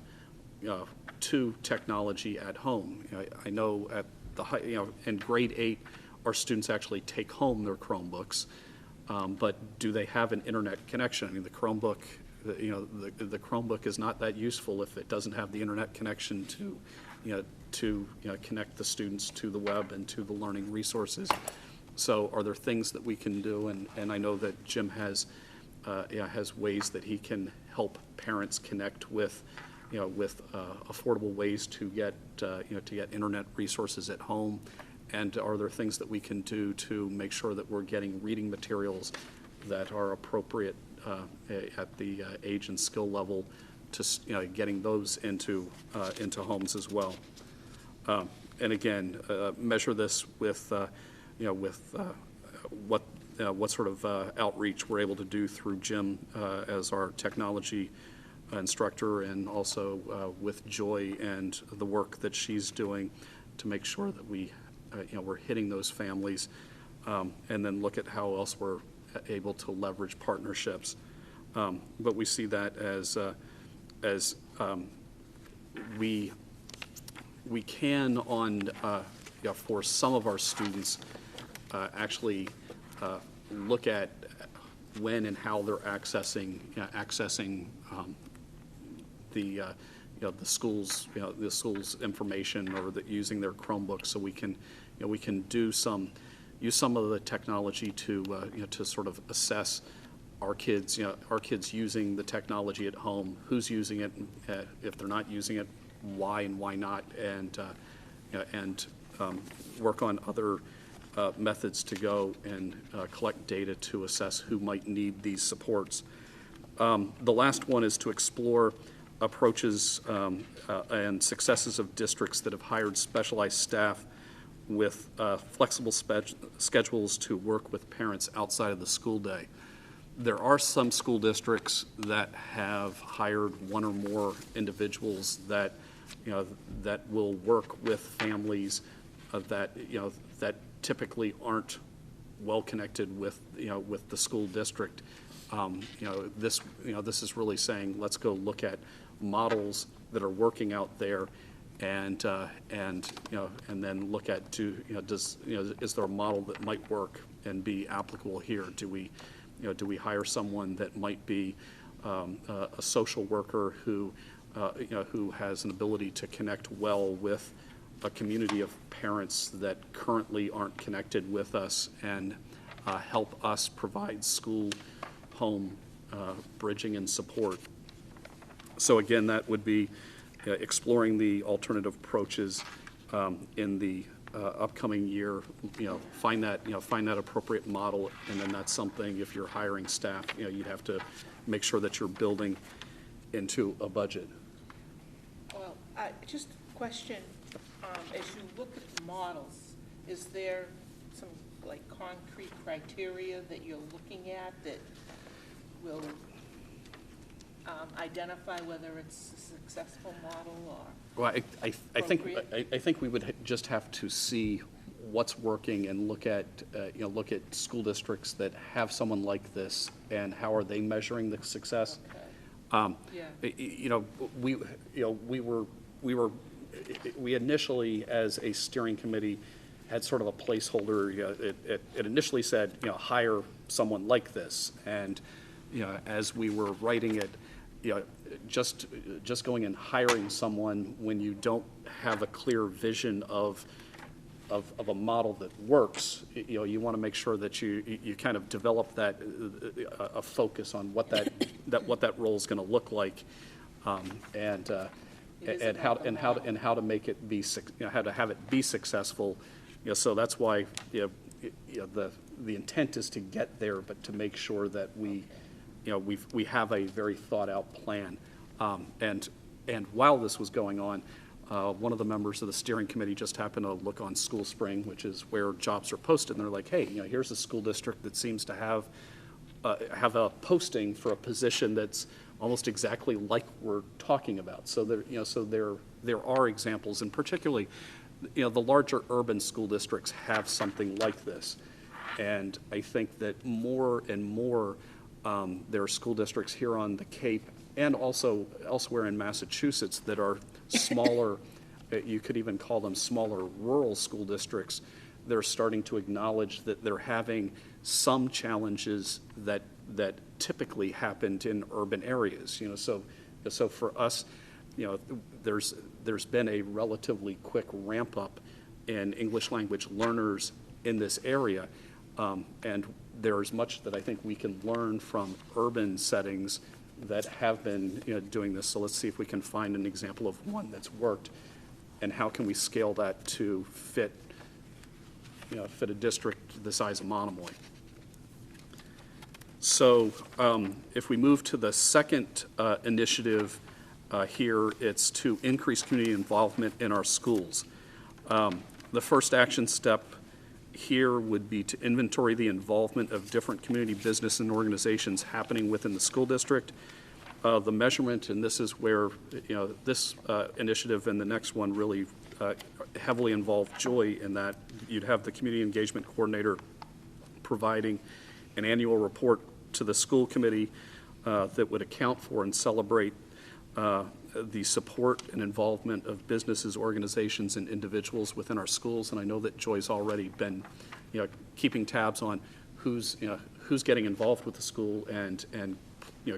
S3: to technology at home? I know at the high, in grade 8, our students actually take home their Chromebooks, but do they have an internet connection? I mean, the Chromebook, the Chromebook is not that useful if it doesn't have the internet connection to connect the students to the web and to the learning resources. So are there things that we can do? And I know that Jim has ways that he can help parents connect with, with affordable ways to get, to get internet resources at home. And are there things that we can do to make sure that we're getting reading materials that are appropriate at the age and skill level to, getting those into homes as well. And again, measure this with, what sort of outreach we're able to do through Jim as our technology instructor, and also with Joy and the work that she's doing to make sure that we, we're hitting those families, and then look at how else we're able to leverage partnerships. But we see that as we can on, for some of our students, actually look at when and how they're accessing the the school's information, or using their Chromebooks, so we can use some of the technology to to sort of assess our kids using the technology at home, who's using it, if they're not using it, why and why not, and work on other methods to go and collect data to assess who might need these supports. The last one is to explore approaches and successes of districts that have hired specialized staff with flexible schedules to work with parents outside of the school day. There are some school districts that have hired one or more individuals that, that will work with families that, that typically aren't well connected with, with the school district. This is really saying, let's go look at models that are working out there, and then look at, is there a model that might work and be applicable here? Do we hire someone that might be a social worker who who has an ability to connect well with a community of parents that currently aren't connected with us, and help us provide school home bridging and support? So again, that would be exploring the alternative approaches in the upcoming year. Find that appropriate model, and then that's something, if you're hiring staff, you'd have to make sure that you're building into a budget.
S5: Well, just a question, as you look at the models, is there some like concrete criteria that you're looking at that will identify whether it's a successful model or?
S3: Well, I think we would just have to see what's working and look at look at school districts that have someone like this, and how are they measuring the success.
S5: Okay.
S3: We initially, as a steering committee, had sort of a placeholder. It initially said, hire someone like this, and as we were writing it, just going and hiring someone when you don't have a clear vision of a model that works, you want to make sure that you kind of develop that a focus on what that role is going to look like, and how to make it be, how to have it be successful. So that's why the intent is to get there, but to make sure that we have a very thought out plan. And while this was going on, one of the members of the steering committee just happened to look on School Spring, which is where jobs are posted, and they're like, hey, here's a school district that seems to have a posting for a position that's almost exactly like we're talking about. So there are examples, and particularly, the larger urban school districts have something like this. And I think that more and more, there are school districts here on the Cape and also elsewhere in Massachusetts that are smaller, you could even call them smaller rural school districts. They're starting to acknowledge that they're having some challenges that typically happened in urban areas. So for us, there's been a relatively quick ramp up in English language learners in this area, and there's much that I think we can learn from urban settings that have been doing this. So let's see if we can find an example of one that's worked, and how can we scale that to fit a district the size of Monomoy. So if we move to the second initiative here, it's to increase community involvement in our schools. The first action step here would be to inventory the involvement of different community business and organizations happening within the school district. The measurement, and this is where this initiative and the next one really heavily involve Joy, in that you'd have the community engagement coordinator providing an annual report to the school committee that would account for and celebrate the support and involvement of businesses, organizations, and individuals within our schools. And I know that Joy's already been, keeping tabs on who's getting involved with the school, and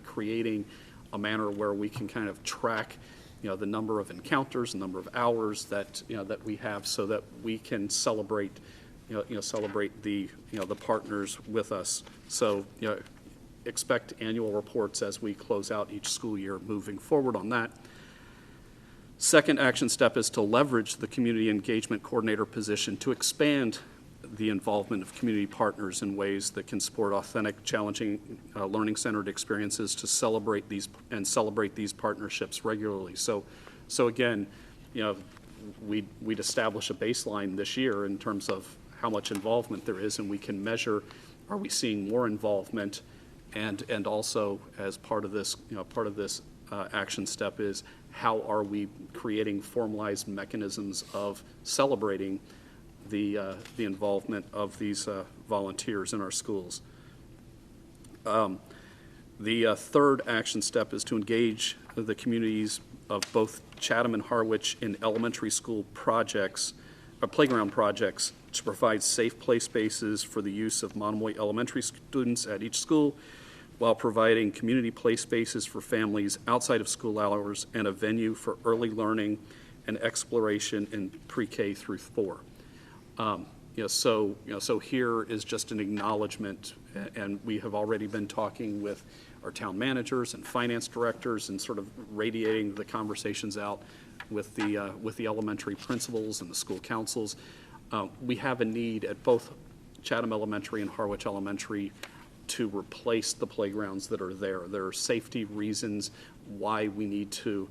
S3: creating a manner where we can kind of track, the number of encounters, the number of hours that that we have, so that we can celebrate, celebrate the the partners with us. So expect annual reports as we close out each school year moving forward on that. Second action step is to leverage the community engagement coordinator position to expand the involvement of community partners in ways that can support authentic, challenging, learning-centered experiences to celebrate these partnerships regularly. So again, we'd establish a baseline this year in terms of how much involvement there is, and we can measure, are we seeing more involvement, and also as part of this, action step is, how are we creating formalized mechanisms of celebrating the involvement of these volunteers in our schools. The third action step is to engage the communities of both Chatham and Harwich in elementary school projects, playground projects, to provide safe play spaces for the use of Monomoy elementary students at each school, while providing community play spaces for families outside of school hours, and a venue for early learning and exploration in pre-K through 4. So here is just an acknowledgement, and we have already been talking with our town managers and finance directors, and sort of radiating the conversations out with the elementary principals and the school councils. We have a need at both Chatham Elementary and Harwich Elementary to replace the playgrounds that are there. There are safety reasons why we need to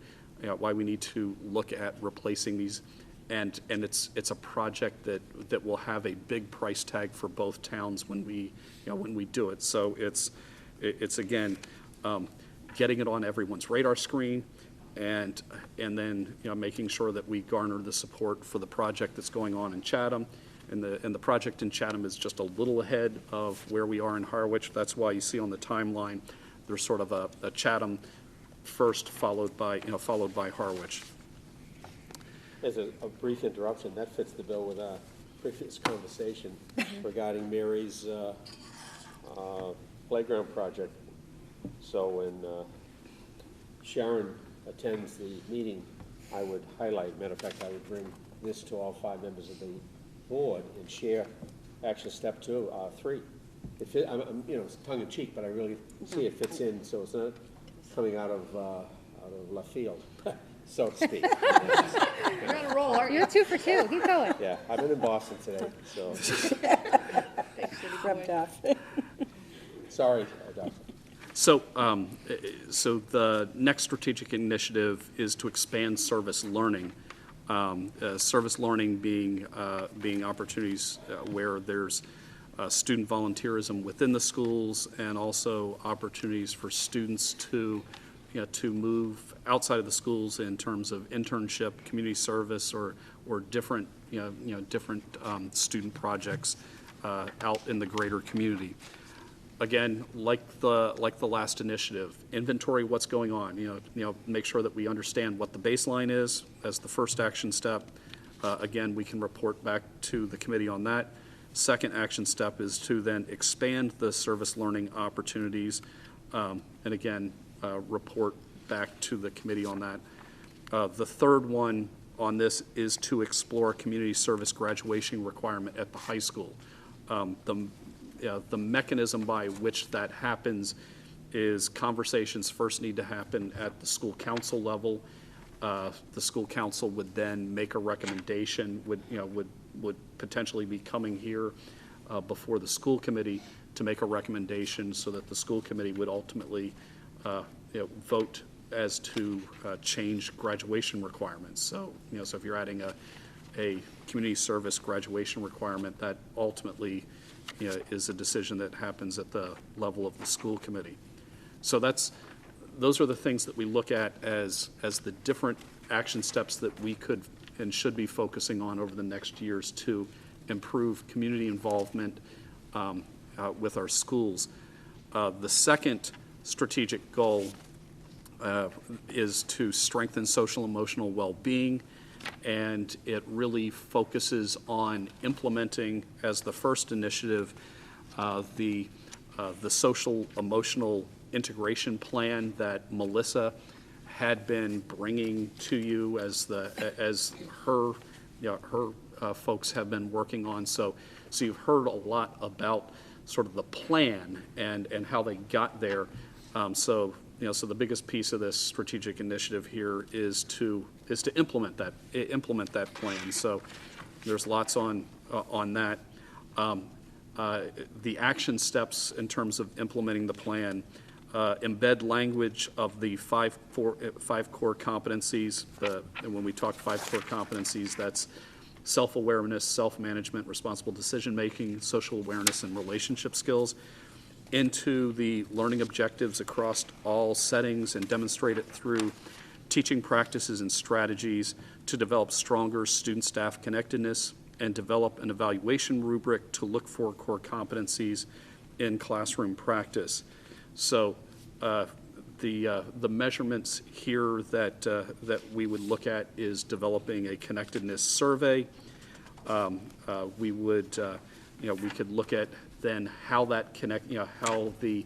S3: look at replacing these, and it's a project that will have a big price tag for both towns when we do it. So it's again getting it on everyone's radar screen, and then making sure that we garner the support for the project that's going on in Chatham. And the project in Chatham is just a little ahead of where we are in Harwich. That's why you see on the timeline there's sort of a Chatham first, followed by Harwich.
S4: As a brief interruption, that fits the bill with our previous conversation regarding Mary's playground project. So when Sharon attends the meeting, I would highlight, matter of fact, I would bring this to all 5 members of the board and share action step 3. It's tongue in cheek, but I really see it fits in, so it's not coming out of left field, so to speak.
S2: You're on a roll, aren't you?
S1: You're 2 for 2. Keep going.
S4: Yeah, I've been in Boston today, so.
S2: Rubbed off.
S4: Sorry, Doctor.
S3: So the next strategic initiative is to expand service learning Service learning being opportunities where there's student volunteerism within the schools, and also opportunities for students to move outside of the schools in terms of internship, community service, or different different student projects out in the greater community. Again, like the last initiative, inventory what's going on. Make sure that we understand what the baseline is as the first action step. Again, we can report back to the committee on that. Second action step is to then expand the service learning opportunities, and again, report back to the committee on that. The third one on this is to explore community service graduation requirement at the high school. The mechanism by which that happens is conversations first need to happen at the school council level. The school council would then make a recommendation, would potentially be coming here before the school committee to make a recommendation, so that the school committee would ultimately vote as to change graduation requirements. So, so if you're adding a community service graduation requirement, that ultimately is a decision that happens at the level of the school committee. So those are the things that we look at as the different action steps that we could and should be focusing on over the next years to improve community involvement with our schools. The second strategic goal is to strengthen social emotional well-being, and it really focuses on implementing, as the first initiative, the social emotional integration plan that Melissa had been bringing to you as her folks have been working on. So you've heard a lot about sort of the plan and how they got there. So the biggest piece of this strategic initiative here is to implement that plan. So there's lots on that. The action steps in terms of implementing the plan embed language of the five core competencies. And when we talk 5 core competencies, that's self-awareness, self-management, responsible decision-making, social awareness, and relationship skills, into the learning objectives across all settings, and demonstrate it through teaching practices and strategies to develop stronger student-staff connectedness, and develop an evaluation rubric to look for core competencies in classroom practice. So the measurements here that we would look at is developing a connectedness survey. We could look at then how that how the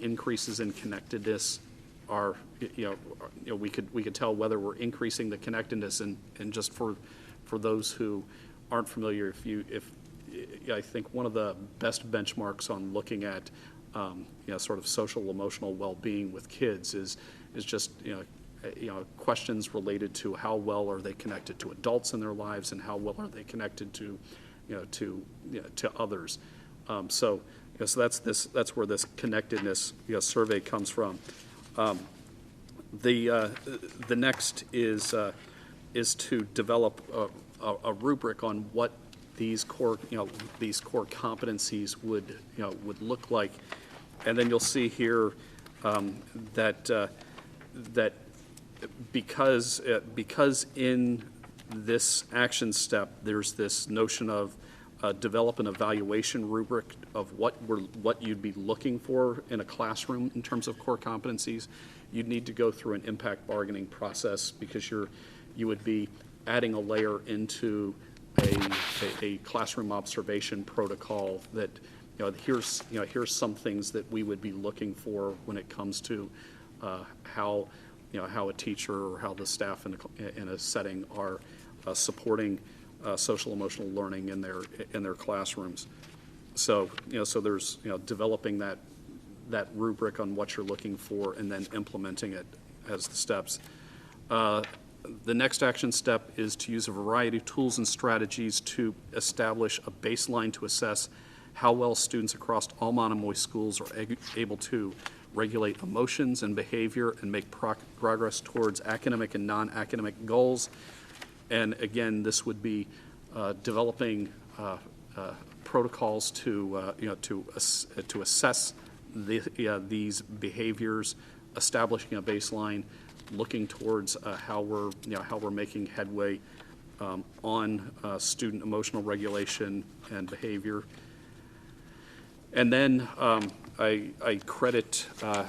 S3: increases in connectedness are, we could tell whether we're increasing the connectedness. And just for those who aren't familiar, I think one of the best benchmarks on looking at sort of social emotional well-being with kids is just questions related to how well are they connected to adults in their lives, and how well are they connected to others. So that's where this connectedness survey comes from. The next is to develop a rubric on what these core competencies would look like, and then you'll see here that because in this action step there's this notion of develop an evaluation rubric of what you'd be looking for in a classroom in terms of core competencies. You'd need to go through an impact bargaining process, because you would be adding a layer into a classroom observation protocol that here's some things that we would be looking for when it comes to how a teacher or how the staff in a setting are supporting social emotional learning in their classrooms. So so there's developing that rubric on what you're looking for, and then implementing it as the steps. The next action step is to use a variety of tools and strategies to establish a baseline to assess how well students across all Monomoy schools are able to regulate emotions and behavior and make progress towards academic and non-academic goals. And again, this would be developing protocols to, to assess these behaviors, establishing a baseline, looking towards how we're making headway on student emotional regulation and behavior. And then I credit our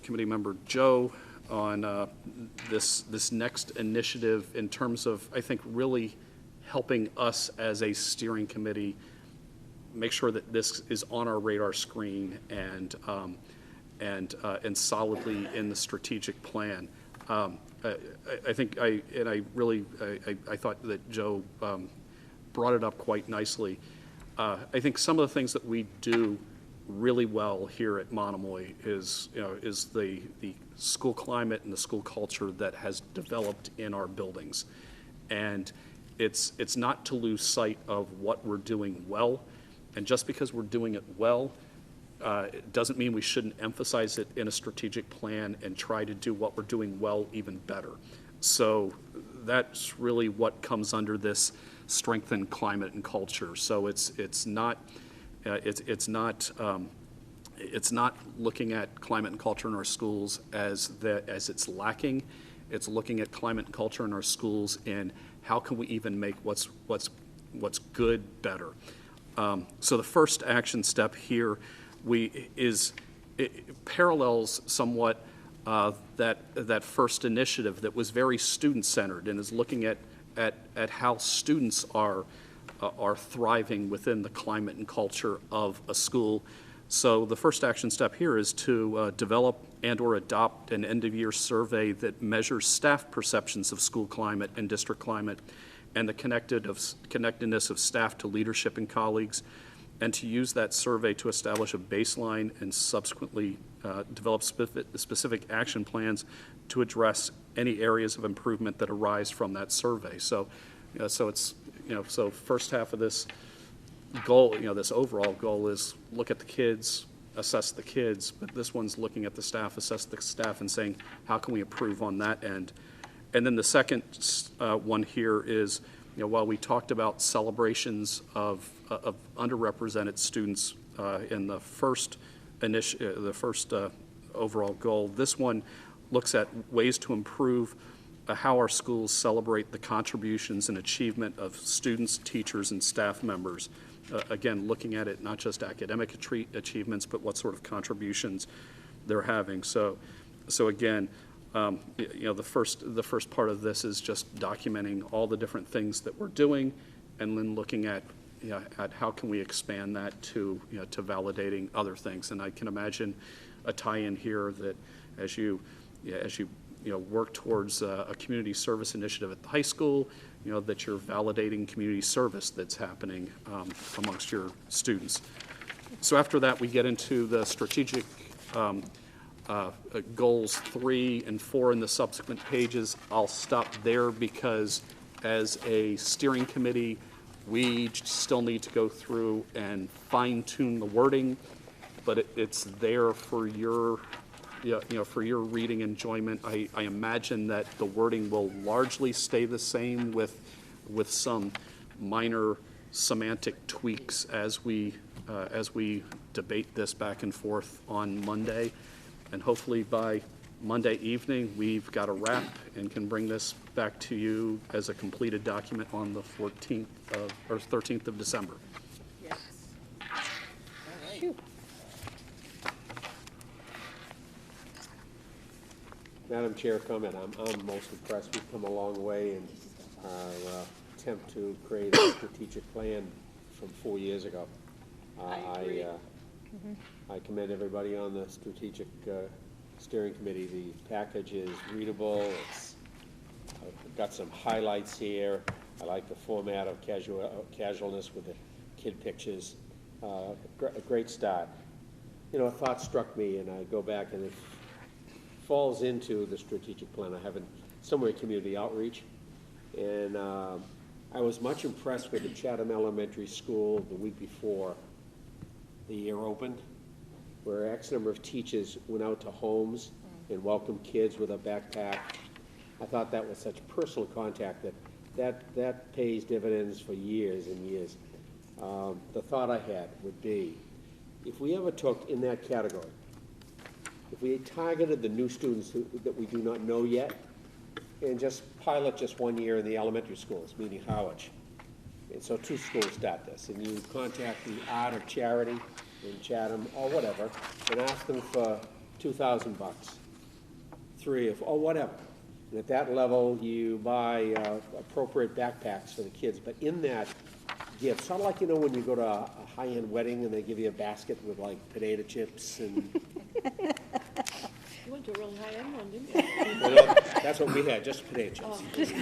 S3: committee member Joe on this next initiative in terms of, I think, really helping us as a steering committee make sure that this is on our radar screen and solidly in the strategic plan. I think I thought that Joe brought it up quite nicely. I think some of the things that we do really well here at Monomoy is the school climate and the school culture that has developed in our buildings. And it's not to lose sight of what we're doing well. And just because we're doing it well, it doesn't mean we shouldn't emphasize it in a strategic plan and try to do what we're doing well even better. So that's really what comes under this strengthen climate and culture. So it's not looking at climate and culture in our schools as it's lacking. It's looking at climate and culture in our schools and how can we even make what's good better. So the first action step here it parallels somewhat that first initiative that was very student-centered and is looking at how students are thriving within the climate and culture of a school. So the first action step here is to develop and/or adopt an end-of-year survey that measures staff perceptions of school climate and district climate and the connectedness of staff to leadership and colleagues, and to use that survey to establish a baseline and subsequently develop specific action plans to address any areas of improvement that arise from that survey. So, so first half of this goal, this overall goal is look at the kids, assess the kids, but this one's looking at the staff, assess the staff, and saying how can we improve on that end. And then the second one here is, while we talked about celebrations of underrepresented students in the first overall goal, this one looks at ways to improve how our schools celebrate the contributions and achievement of students, teachers, and staff members. Again, looking at it not just academic achievements, but what sort of contributions they're having. So again, the first part of this is just documenting all the different things that we're doing, and then looking at how can we expand that to validating other things. And I can imagine a tie-in here that as you work towards a community service initiative at the high school, that you're validating community service that's happening amongst your students. So after that, we get into the strategic goals 3 and 4 in the subsequent pages. I'll stop there because as a steering committee, we still need to go through and fine-tune the wording, but it's there for your for your reading enjoyment. I imagine that the wording will largely stay the same with some minor semantic tweaks as we debate this back and forth on Monday. And hopefully by Monday evening, we've got a wrap and can bring this back to you as a completed document on the 14th or 13th of December.
S5: Yes.
S4: Madam Chair, comment. I'm most impressed. We've come a long way in our attempt to create a strategic plan from 4 years ago. I commend everybody on the strategic steering committee. The package is readable. It's got some highlights here. I like the format of casualness with the kid pictures. A great start. A thought struck me, and I go back, and it falls into the strategic plan. I have somewhere community outreach, and I was much impressed with the Chatham Elementary School the week before the year opened, where X number of teachers went out to homes and welcomed kids with a backpack I thought that was such personal contact that pays dividends for years and years. The thought I had would be, if we ever took in that category, if we targeted the new students that we do not know yet, and just pilot just 1 year in the elementary schools, meaning Howard. And so 2 schools start this, and you contact the Art of Charity in Chatham or whatever, and ask them for $2,000, 3 or whatever. And at that level, you buy appropriate backpacks for the kids. But in that gift, sort of like, you know, when you go to a high-end wedding and they give you a basket with like potato chips and
S2: You went to a really high-end one, didn't you?
S4: well, that's what we had, just potato chips.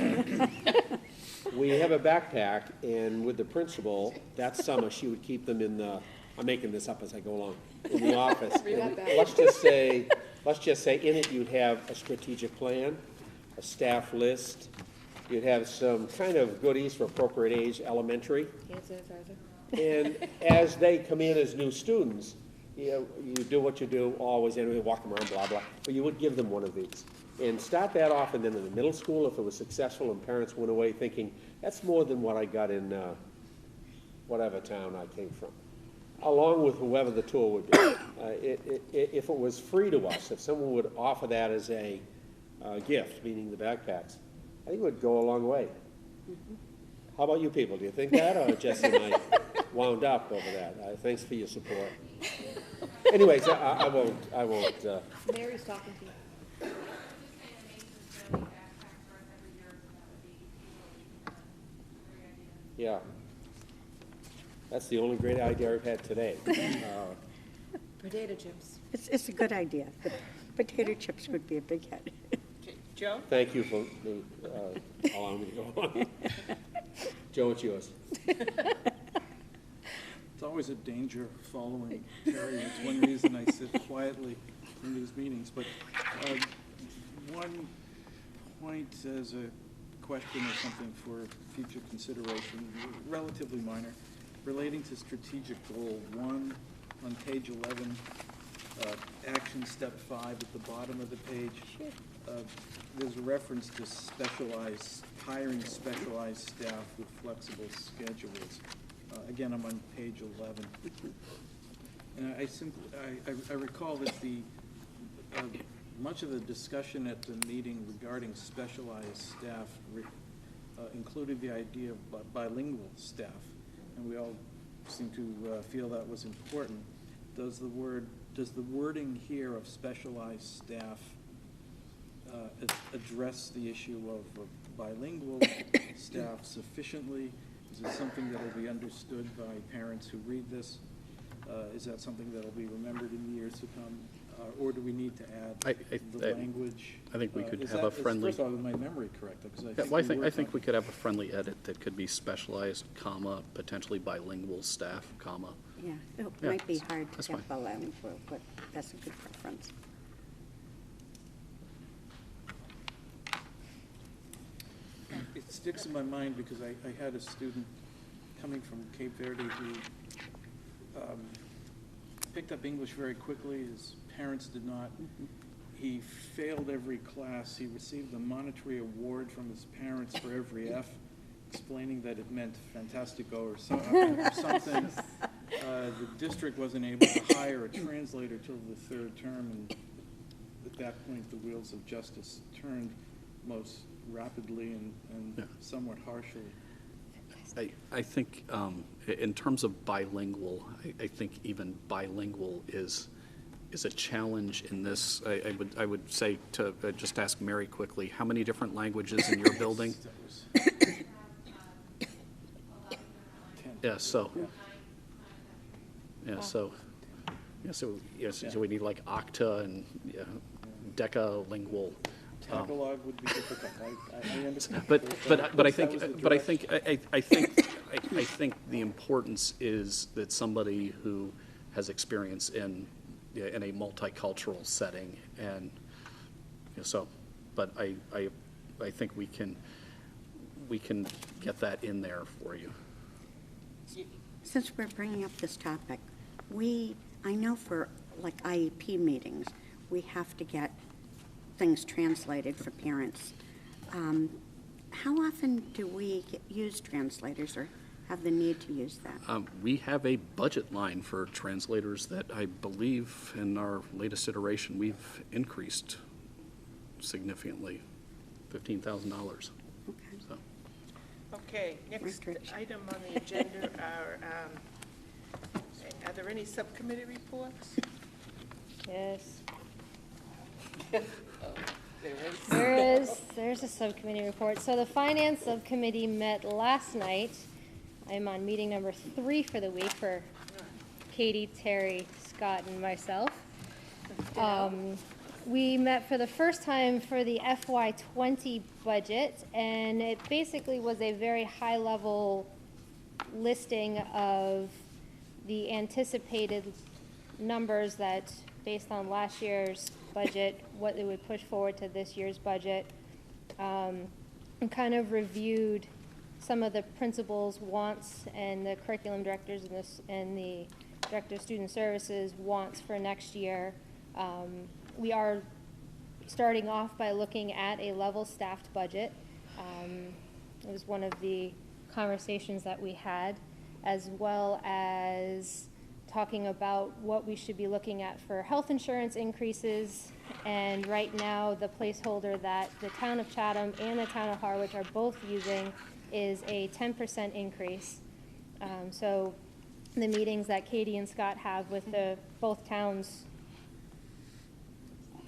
S4: We have a backpack, and with the principal, that summer, she would keep them in the, I'm making this up as I go along, in the office. And let's just say in it you'd have a strategic plan, a staff list, you'd have some kind of goodies for appropriate age elementary.
S2: Hand sanitizer.
S4: And as they come in as new students, you do what you do always, anyway, walk them around, blah, blah, but you would give them one of these. And start that off, and then in the middle school, if it was successful and parents went away thinking, that's more than what I got in whatever town I came from, along with whoever the tour would be. If it was free to us, if someone would offer that as a gift, meaning the backpacks, I think it would go a long way. How about you people? Do you think that, or Jesse and I wound up over that? Thanks for your support. Anyways, I won't.
S2: Mary's talking to you.
S4: Yeah. That's the only great idea I've had today.
S2: Potato chips.
S8: It's a good idea. The potato chips would be a big hit.
S5: Okay, Joe?
S4: Thank you for allowing me to go on. Joe, it's yours.
S11: It's always a danger following Terry. It's one reason I sit quietly in these meetings. But one point as a question or something for future consideration, relatively minor, relating to strategic goal 1 on page 11, action step 5 at the bottom of the page. There's a reference to hiring specialized staff with flexible schedules. Again, I'm on page 11. And I recall that much of the discussion at the meeting regarding specialized staff included the idea of bilingual staff, and we all seem to feel that was important. Does the wording here of specialized staff address the issue of bilingual staff sufficiently? Is it something that will be understood by parents who read this? Is that something that will be remembered in years to come? Or do we need to add the language?
S3: I think we could have a friendly.
S11: First of all, is my memory correct? Because
S3: I think we could have a friendly edit that could be specialized, comma, potentially bilingual staff, comma.
S8: Yeah, it
S3: Yeah,
S8: might be hard to
S3: that's
S8: get
S3: fine.
S8: bilingual, but that's a good preference.
S11: It sticks in my mind because I had a student coming from Cape Verde who picked up English very quickly. His parents did not. He failed every class. He received a monetary award from his parents for every F, explaining that it meant fantastico or something. The district wasn't able to hire a translator till the 3rd term, and at that point the wheels of justice turned most rapidly and
S3: Yeah.
S11: somewhat harshly.
S3: I think in terms of bilingual, I think even bilingual is a challenge in this. I would say to just ask Mary quickly, how many different languages in your building?
S11: That was 10.
S3: Yeah, so. Yeah, so we need like octa and decalingual.
S11: Tagalog would be difficult. I understand.
S3: But I think
S11: That was the
S3: I think the importance is that somebody who has experience in a multicultural setting, and so, but I think we can get that in there for you.
S8: Since we're bringing up this topic, I know for like IEP meetings, we have to get things translated for parents How often do we use translators or have the need to use that?
S3: We have a budget line for translators that I believe in our latest iteration, we've increased significantly, $15,000.
S8: Okay.
S3: So,
S5: Okay, next
S8: Restriction.
S5: item on the agenda are there any subcommittee reports?
S1: Yes.
S5: There is.
S1: There's a subcommittee report. So the finance subcommittee met last night. I'm on meeting number 3 for the week for Katie, Terry, Scott, and myself. We met for the first time for the FY20 budget, and it basically was a very high-level listing of the anticipated numbers that, based on last year's budget, what they would push forward to this year's budget, and kind of reviewed some of the principals' wants and the curriculum directors and the director of student services wants for next year. We are starting off by looking at a level staffed budget. It was one of the conversations that we had, as well as talking about what we should be looking at for health insurance increases. And right now, the placeholder that the town of Chatham and the town of Harwich are both using is a 10% increase. So the meetings that Katie and Scott have with both towns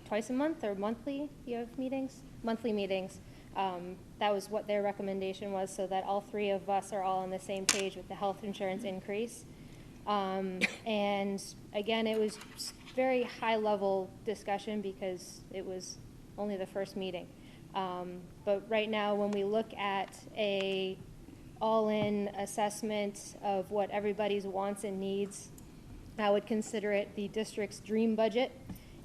S1: twice a month or monthly, you have meetings? Monthly meetings. That was what their recommendation was, so that all 3 of us are all on the same page with the health insurance increase. And again, it was very high-level discussion because it was only the first meeting. But right now, when we look at a all-in assessment of what everybody's wants and needs, I would consider it the district's dream budget.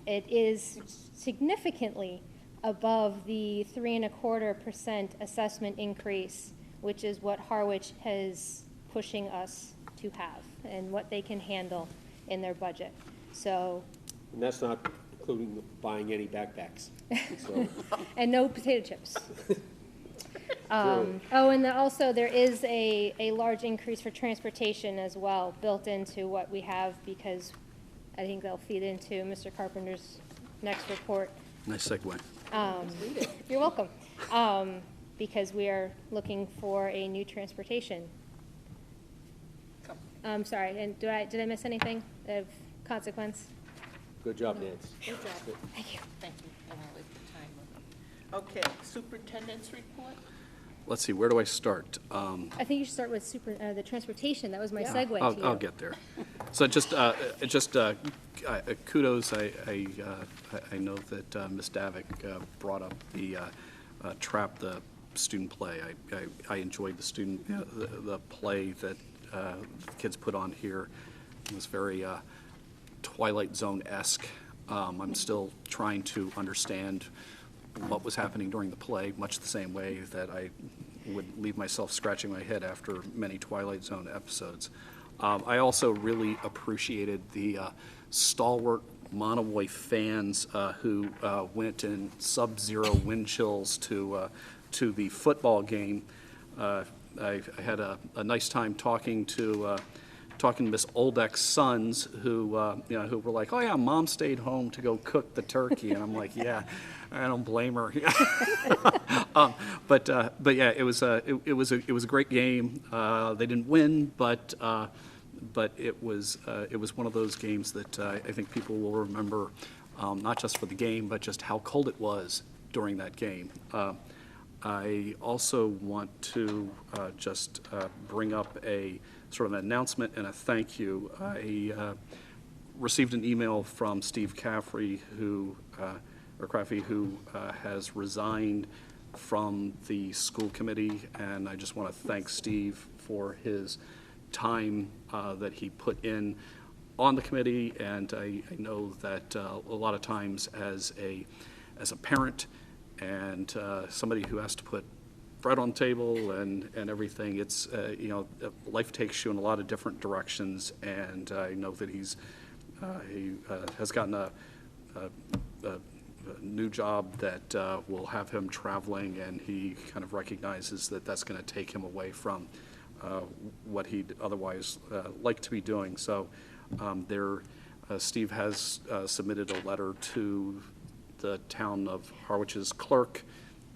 S1: It is significantly above the 3.25% assessment increase, which is what Harwich has pushing us to have and what they can handle in their budget. So,
S4: And that's not including buying any backpacks. So,
S1: and no potato chips. And also there is a large increase for transportation as well, built into what we have, because I think they'll feed into Mr. Carpenter's next report.
S3: nice segue.
S1: You're welcome. Because we are looking for a new transportation. I'm sorry, and did I miss anything of consequence?
S4: good job, Nance.
S5: Good job.
S1: Thank you.
S5: Thank you. And I'll leave the timer. Okay, superintendent's report?
S3: Let's see, where do I start?
S1: I think you should start with the transportation. That was my segue to you.
S3: I'll get there. So just kudos. I know that Ms. Davick brought up the trap, the student play. I enjoyed the play that the kids put on here. It was very Twilight Zone-esque. I'm still trying to understand what was happening during the play, much the same way that I would leave myself scratching my head after many Twilight Zone episodes. I also really appreciated the stalwart Monomoy fans who went in sub-zero wind chills to the football game. I had a nice time talking to Miss Oldeck's sons who were like, oh yeah, Mom stayed home to go cook the turkey, and I'm like, yeah, I don't blame her. But yeah, it was a great game. They didn't win, but it was one of those games that I think people will remember, not just for the game, but just how cold it was during that game. I also want to just bring up a sort of an announcement and a thank you. I received an email from Steve Caffrey, who has resigned from the school committee, and I just want to thank Steve for his time that he put in on the committee. And I know that a lot of times as a parent and somebody who has to put bread on the table and everything, it's life takes you in a lot of different directions, and I know that he has gotten a new job that will have him traveling, and he kind of recognizes that that's going to take him away from what he'd otherwise like to be doing. So Steve has submitted a letter to the town of Harwich's clerk,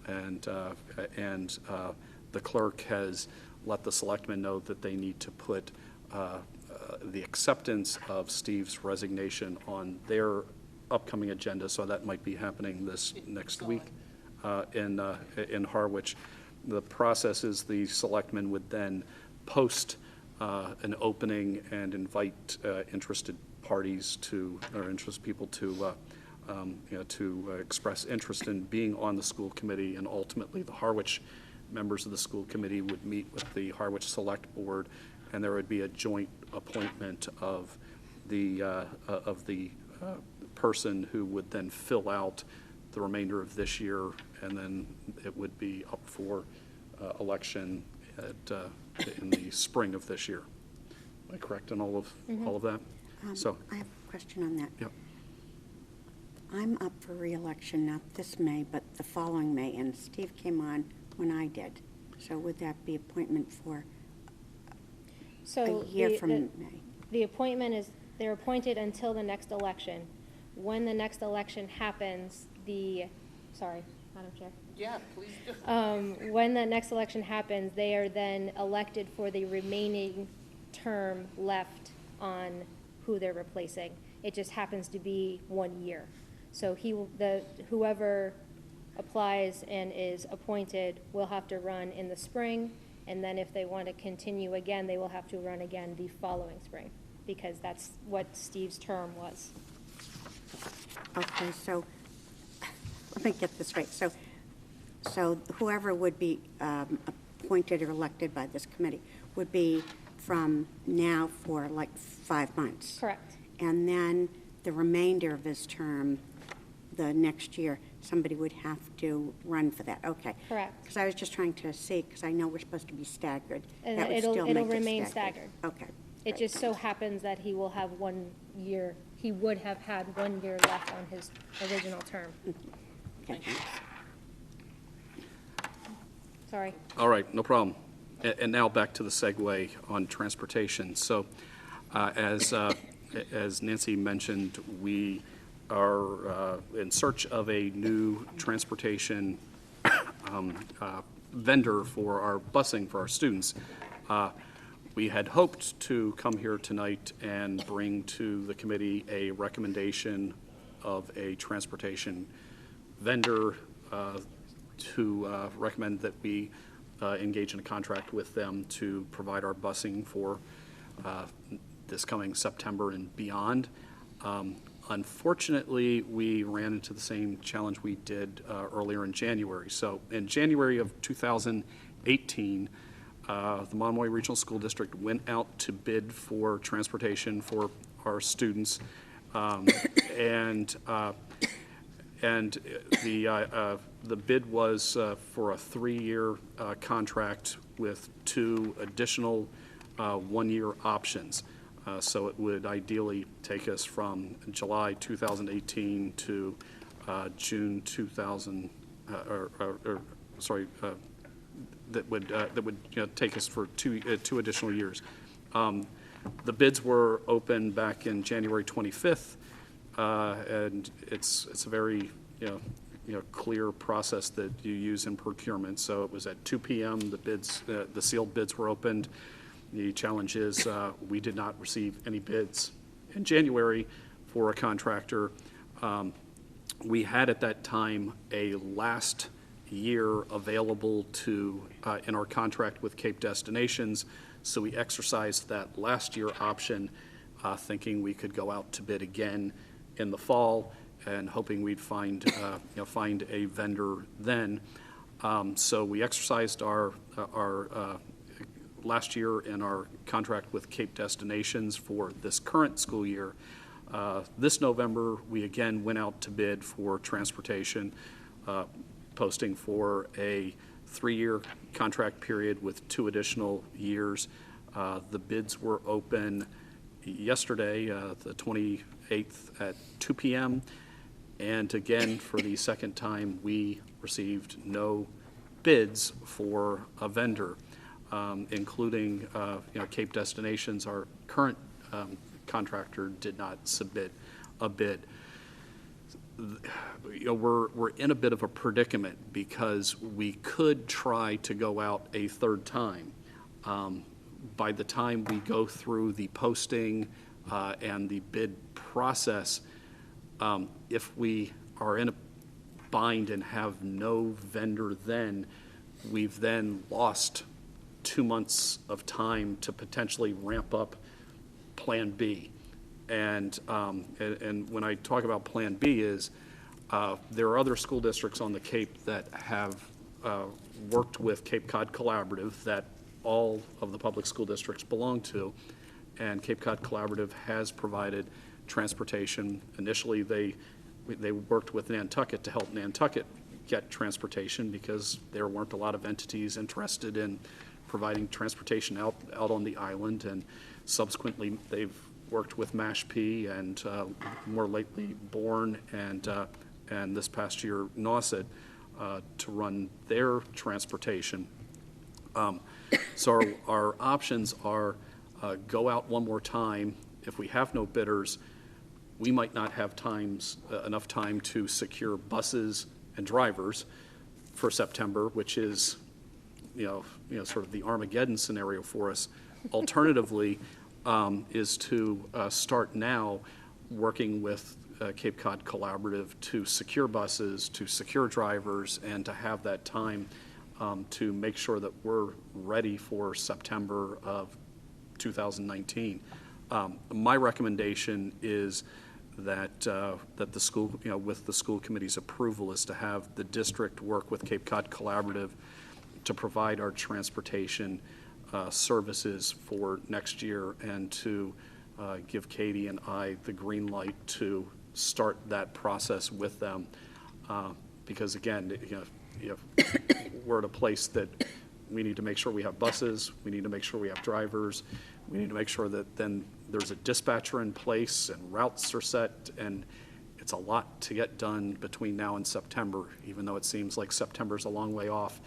S3: and the clerk has let the selectmen know that they need to put the acceptance of Steve's resignation on their upcoming agenda, so that might be happening this next week in Harwich. The process is the selectmen would then post an opening and invite interested parties to, or interested people to, to express interest in being on the school committee, and ultimately the Harwich members of the school committee would meet with the Harwich Select Board, and there would be a joint appointment of the person who would then fill out the remainder of this year, and then it would be up for election in the spring of this year. Am I correct in all of that? So
S8: I have a question on that.
S3: Yep.
S8: I'm up for re-election, not this May, but the following May, and Steve came on when I did. So would that be appointment for
S1: So
S8: a year from
S1: the
S8: May?
S1: The appointment is, they're appointed until the next election. When the next election happens, sorry, Madam Chair.
S5: Yeah, please do.
S1: When the next election happens, they are then elected for the remaining term left on who they're replacing. It just happens to be 1 year. So whoever applies and is appointed will have to run in the spring, and then if they want to continue again, they will have to run again the following spring, because that's what Steve's term was.
S8: Okay, so let me get this right. So whoever would be appointed or elected by this committee would be from now for like 5 months?
S1: Correct.
S8: And then the remainder of his term, the next year, somebody would have to run for that. Okay.
S1: Correct.
S8: Because I was just trying to see, because I know we're supposed to be staggered.
S1: And
S8: That would
S1: it'll
S8: still make it
S1: remain staggered.
S8: Okay.
S1: It just so happens that he will have 1 year, he would have had 1 year left on his original term.
S8: Okay.
S1: Sorry.
S3: all right, no problem. And now back to the segue on transportation. So as Nancy mentioned, we are in search of a new transportation vendor for our busing for our students. We had hoped to come here tonight and bring to the committee a recommendation of a transportation vendor to recommend that we engage in a contract with them to provide our busing for this coming September and beyond. Unfortunately, we ran into the same challenge we did earlier in January. So in January of 2018, the Monomoy Regional School District went out to bid for transportation for our students, and the bid was for a 3-year contract with 2 additional 1-year options. So it would ideally take us from July 2018 to June 2000, that would take us for 2 additional years. The bids were open back in January 25th, and it's a very clear process that you use in procurement. So it was at 2 p.m. The sealed bids were opened. The challenge is we did not receive any bids in January for a contractor. We had at that time a last year available in our contract with Cape Destinations, so we exercised that last year option, thinking we could go out to bid again in the fall and hoping we'd find a vendor then. So we exercised our last year in our contract with Cape Destinations for this current school year. This November, we again went out to bid for transportation, posting for a 3-year contract period with 2 additional years. The bids were open yesterday, the 28th at 2 p.m., And again, for the second time, we received no bids for a vendor, including, Cape Destinations, our current contractor, did not submit a bid. We're in a bit of a predicament because we could try to go out a third time. By the time we go through the posting and the bid process, if we are in a bind and have no vendor then, we've then lost 2 months of time to potentially ramp up Plan B. And when I talk about Plan B is, there are other school districts on the Cape that have worked with Cape Cod Collaborative that all of the public school districts belong to, and Cape Cod Collaborative has provided transportation. Initially, they worked with Nantucket to help Nantucket get transportation because there weren't a lot of entities interested in providing transportation out on the island, and subsequently they've worked with Mashpee and more lately Bourne and this past year Nauset to run their transportation. So our options are go out one more time. If we have no bidders, we might not have enough time to secure buses and drivers for September, which is, sort of the Armageddon scenario for us. Alternatively, is to start now working with Cape Cod Collaborative to secure buses, to secure drivers, and to have that time to make sure that we're ready for September of 2019. My recommendation is that the school, with the school committee's approval, is to have the district work with Cape Cod Collaborative to provide our transportation services for next year, and to give Katie and I the green light to start that process with them. Because again, we're at a place that we need to make sure we have buses, we need to make sure we have drivers, we need to make sure that then there's a dispatcher in place and routes are set, and it's a lot to get done between now and September, even though it seems like September's a long way off.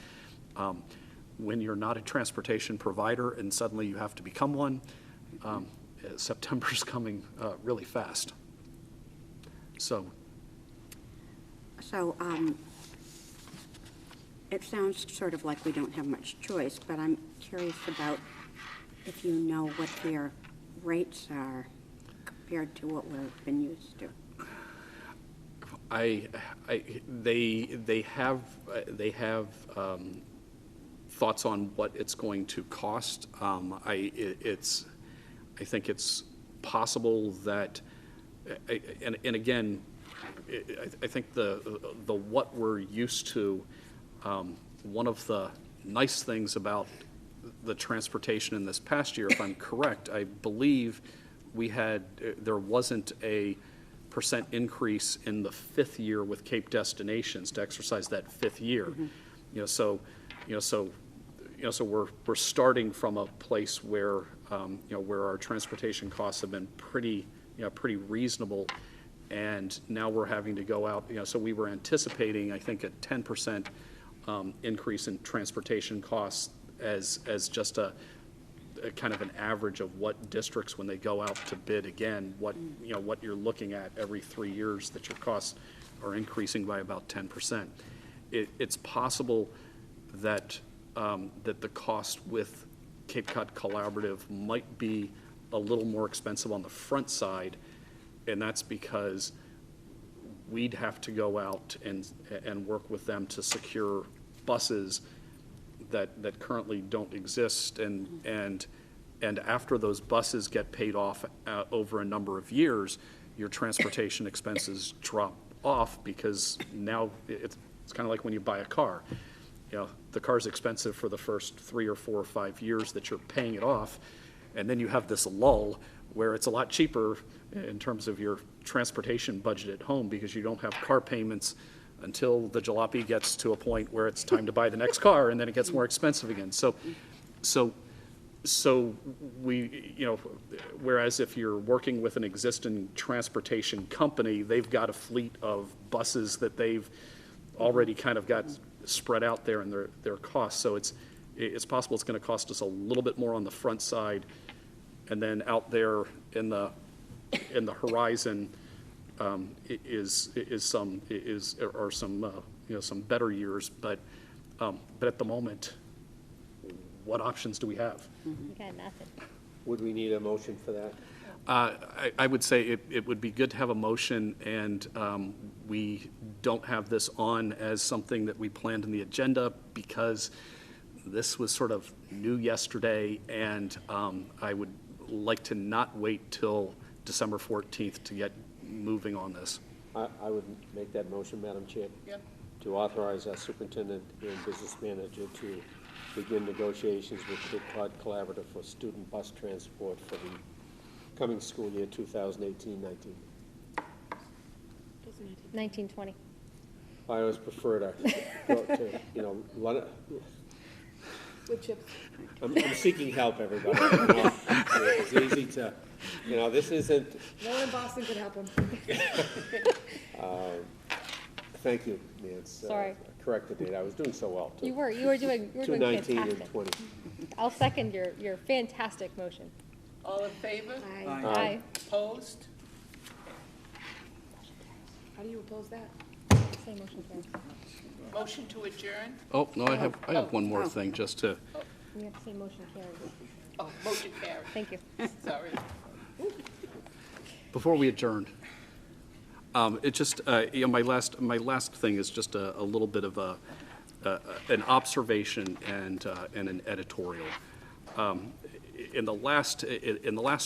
S3: When you're not a transportation provider and suddenly you have to become one, September's coming really fast. So
S8: it sounds sort of like we don't have much choice, but I'm curious about if you know what their rates are compared to what we've been used to.
S3: They have thoughts on what it's going to cost. I think it's possible that, and again, I think the what we're used to. One of the nice things about the transportation in this past year, if I'm correct, I believe there wasn't a % increase in the 5th year with Cape Destinations to exercise that 5th year. Mm-hmm. So we're starting from a place where where our transportation costs have been pretty reasonable, and now we're having to go out. So we were anticipating, I think, a 10% increase in transportation costs as just a kind of an average of what districts, when they go out to bid again, what you're looking at every 3 years, that your costs are increasing by about 10%. It's possible that that the cost with Cape Cod Collaborative might be a little more expensive on the front side, and that's because we'd have to go out and work with them to secure buses that currently don't exist, and after those buses get paid off over a number of years, your transportation expenses drop off, because now it's kind of like when you buy a car. The car's expensive for the first 3 or 4 or 5 years that you're paying it off, and then you have this lull where it's a lot cheaper in terms of your transportation budget at home, because you don't have car payments until the jalopy gets to a point where it's time to buy the next car, and then it gets more expensive again. So So we, whereas if you're working with an existing transportation company, they've got a fleet of buses that they've already kind of got spread out there in their costs. So it's possible it's going to cost us a little bit more on the front side, and then out there in the horizon some better years. But at the moment, what options do we have?
S1: You got nothing.
S4: Would we need a motion for that?
S3: I would say it would be good to have a motion, and we don't have this on as something that we planned in the agenda because this was sort of new yesterday, and I would like to not wait till December 14th to get moving on this.
S4: I would make that motion, Madam Chair.
S5: Yep.
S4: To authorize our superintendent and business manager to begin negotiations with Cape Cod Collaborative for student bus transport for the coming school year 2018-19.
S1: 1920.
S4: I always prefer to go to,
S2: With chips.
S4: I'm seeking help, everybody. It's easy to, this isn't,
S2: No one in Boston could help him.
S4: thank you, Nance.
S1: Sorry.
S4: Correct the date. I was doing so well, too.
S1: You were doing
S4: 219
S1: fantastic.
S4: and 20.
S1: I'll second your fantastic motion.
S5: All in favor?
S2: Aye.
S1: Aye.
S5: Opposed?
S2: How do you oppose that?
S1: Say motion carries.
S5: Motion to adjourn?
S3: Oh, no, I have one more thing just to,
S1: You have to say motion carries.
S5: Oh, motion carried.
S1: Thank you.
S5: Sorry.
S3: before we adjourn, it just, my last thing is just a little bit of an observation and an editorial. In the last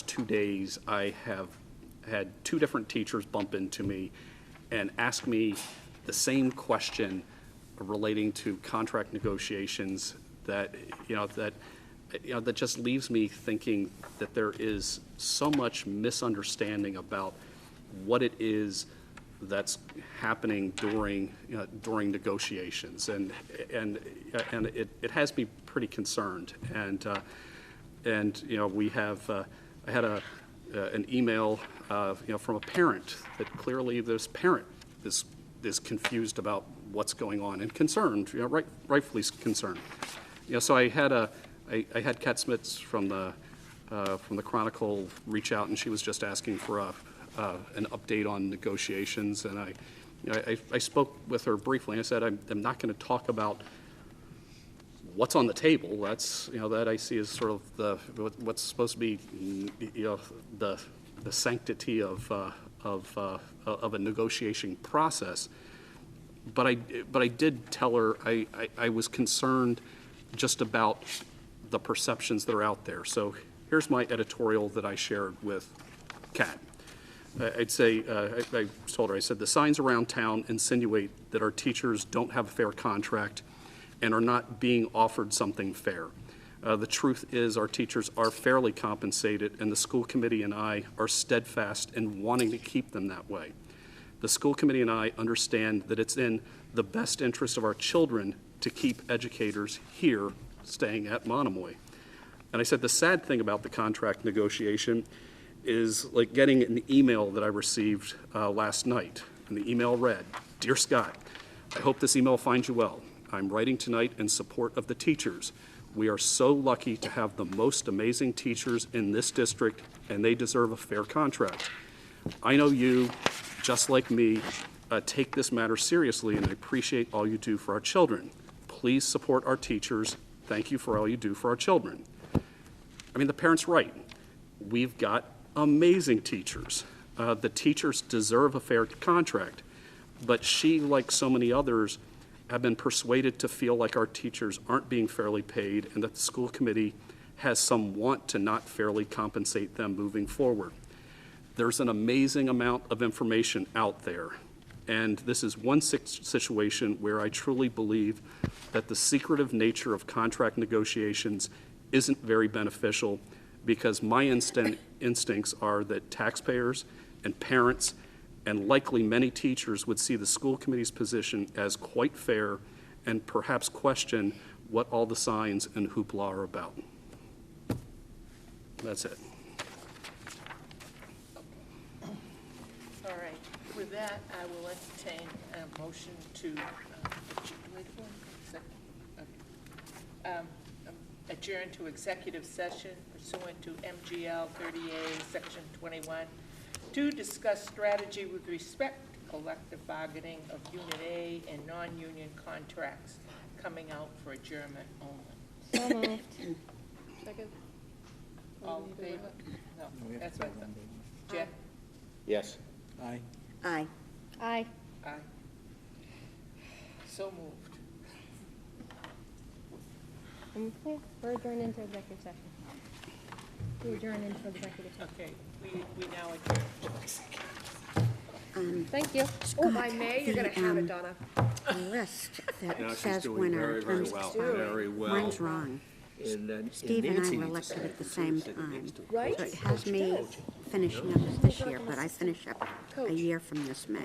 S3: 2 days, I have had 2 different teachers bump into me and ask me the same question relating to contract negotiations that just leaves me thinking that there is so much misunderstanding about what it is that's happening during negotiations, and it has me pretty concerned. And we have I had an email from a parent that clearly this parent is confused about what's going on and concerned, rightfully concerned. So I had Kat Smits from the Chronicle reach out, and she was just asking for an update on negotiations, and I spoke with her briefly. And I said I'm not going to talk about what's on the table. That's that I see as sort of what's supposed to be the sanctity of a negotiation process. But I did tell her I was concerned just about the perceptions that are out there. So here's my editorial that I shared with Kat. I'd say, I told her, I said, the signs around town insinuate that our teachers don't have a fair contract and are not being offered something fair. The truth is our teachers are fairly compensated, and the school committee and I are steadfast in wanting to keep them that way. The school committee and I understand that it's in the best interest of our children to keep educators here staying at Monomoy. And I said the sad thing about the contract negotiation is like getting an email that I received last night. And the email read, "Dear Scott, I hope this email finds you well. I'm writing tonight in support of the teachers. We are so lucky to have the most amazing teachers in this district, and they deserve a fair contract. I know you, just like me, take this matter seriously, and I appreciate all you do for our children. Please support our teachers. Thank you for all you do for our children." I mean, the parent's right. We've got amazing teachers. The teachers deserve a fair contract, but she, like so many others, have been persuaded to feel like our teachers aren't being fairly paid and that the school committee has some want to not fairly compensate them moving forward. There's an amazing amount of information out there, and this is one situation where I truly believe that the secretive nature of contract negotiations isn't very beneficial, because my instincts are that taxpayers and parents and likely many teachers would see the school committee's position as quite fair and perhaps question what all the signs and hoopla are about. That's it.
S5: All right, with that, I will entertain a motion to, adjourn to executive session pursuant to MGL 30A, Section 21, to discuss strategy with respect to collective bargaining of Unit A and non-union contracts coming out for adjournment only.
S1: So moved.
S2: Second?
S5: All in favor?
S11: No, we
S5: No,
S11: have
S5: that's
S11: to
S5: what I
S11: vote on
S5: thought. Jeff?
S4: Yes.
S11: Aye.
S8: Aye.
S1: Aye.
S5: Aye. So moved.
S1: Yeah, we're adjourned into executive session. We adjourn into executive session.
S5: Okay, we now adjourn.
S1: Thank you.
S2: Oh, by May, you're gonna have it,
S8: the,
S2: Donna.
S8: A list
S4: Now
S8: that
S4: she's
S8: says
S4: doing
S8: when our
S4: very, very
S8: terms
S4: well,
S8: expire.
S4: very well.
S8: Mine's wrong.
S4: And then
S8: Steve and I
S4: Nancy
S8: were
S4: needs to
S8: elected
S4: say
S8: at the
S4: it.
S8: same
S4: Sit
S8: time.
S4: next to her.
S2: Right?
S8: So it has me finishing up this year, but I finish up a
S2: Coach.
S8: year from this May.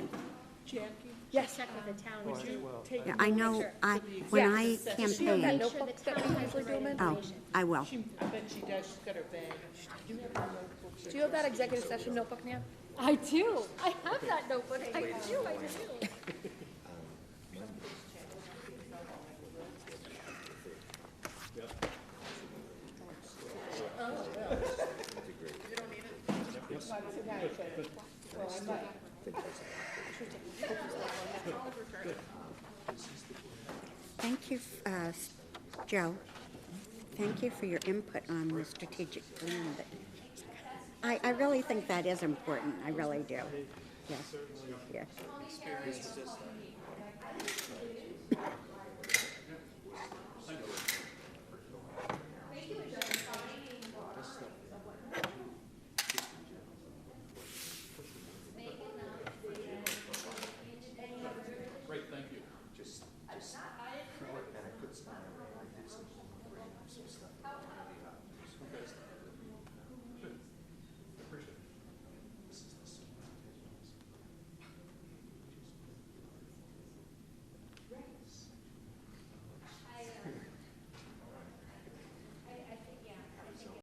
S5: Jackie?
S2: Yes.
S1: Check with the town.
S5: Would you take
S8: Yeah, I know,
S1: Sure.
S8: when
S2: Yeah.
S8: I
S2: Do you have that
S8: campaigned,
S2: notebook that we usually do them in?
S8: oh, I will.
S5: I bet she does, she's got her bag. Do you have her notebooks?
S2: Do you have that executive session notebook, Nan?
S1: I do. I have that notebook. I do.
S8: Thank you, Joe. Thank you for your input on the strategic plan. I really think that is important. I really do. Yes. Yes.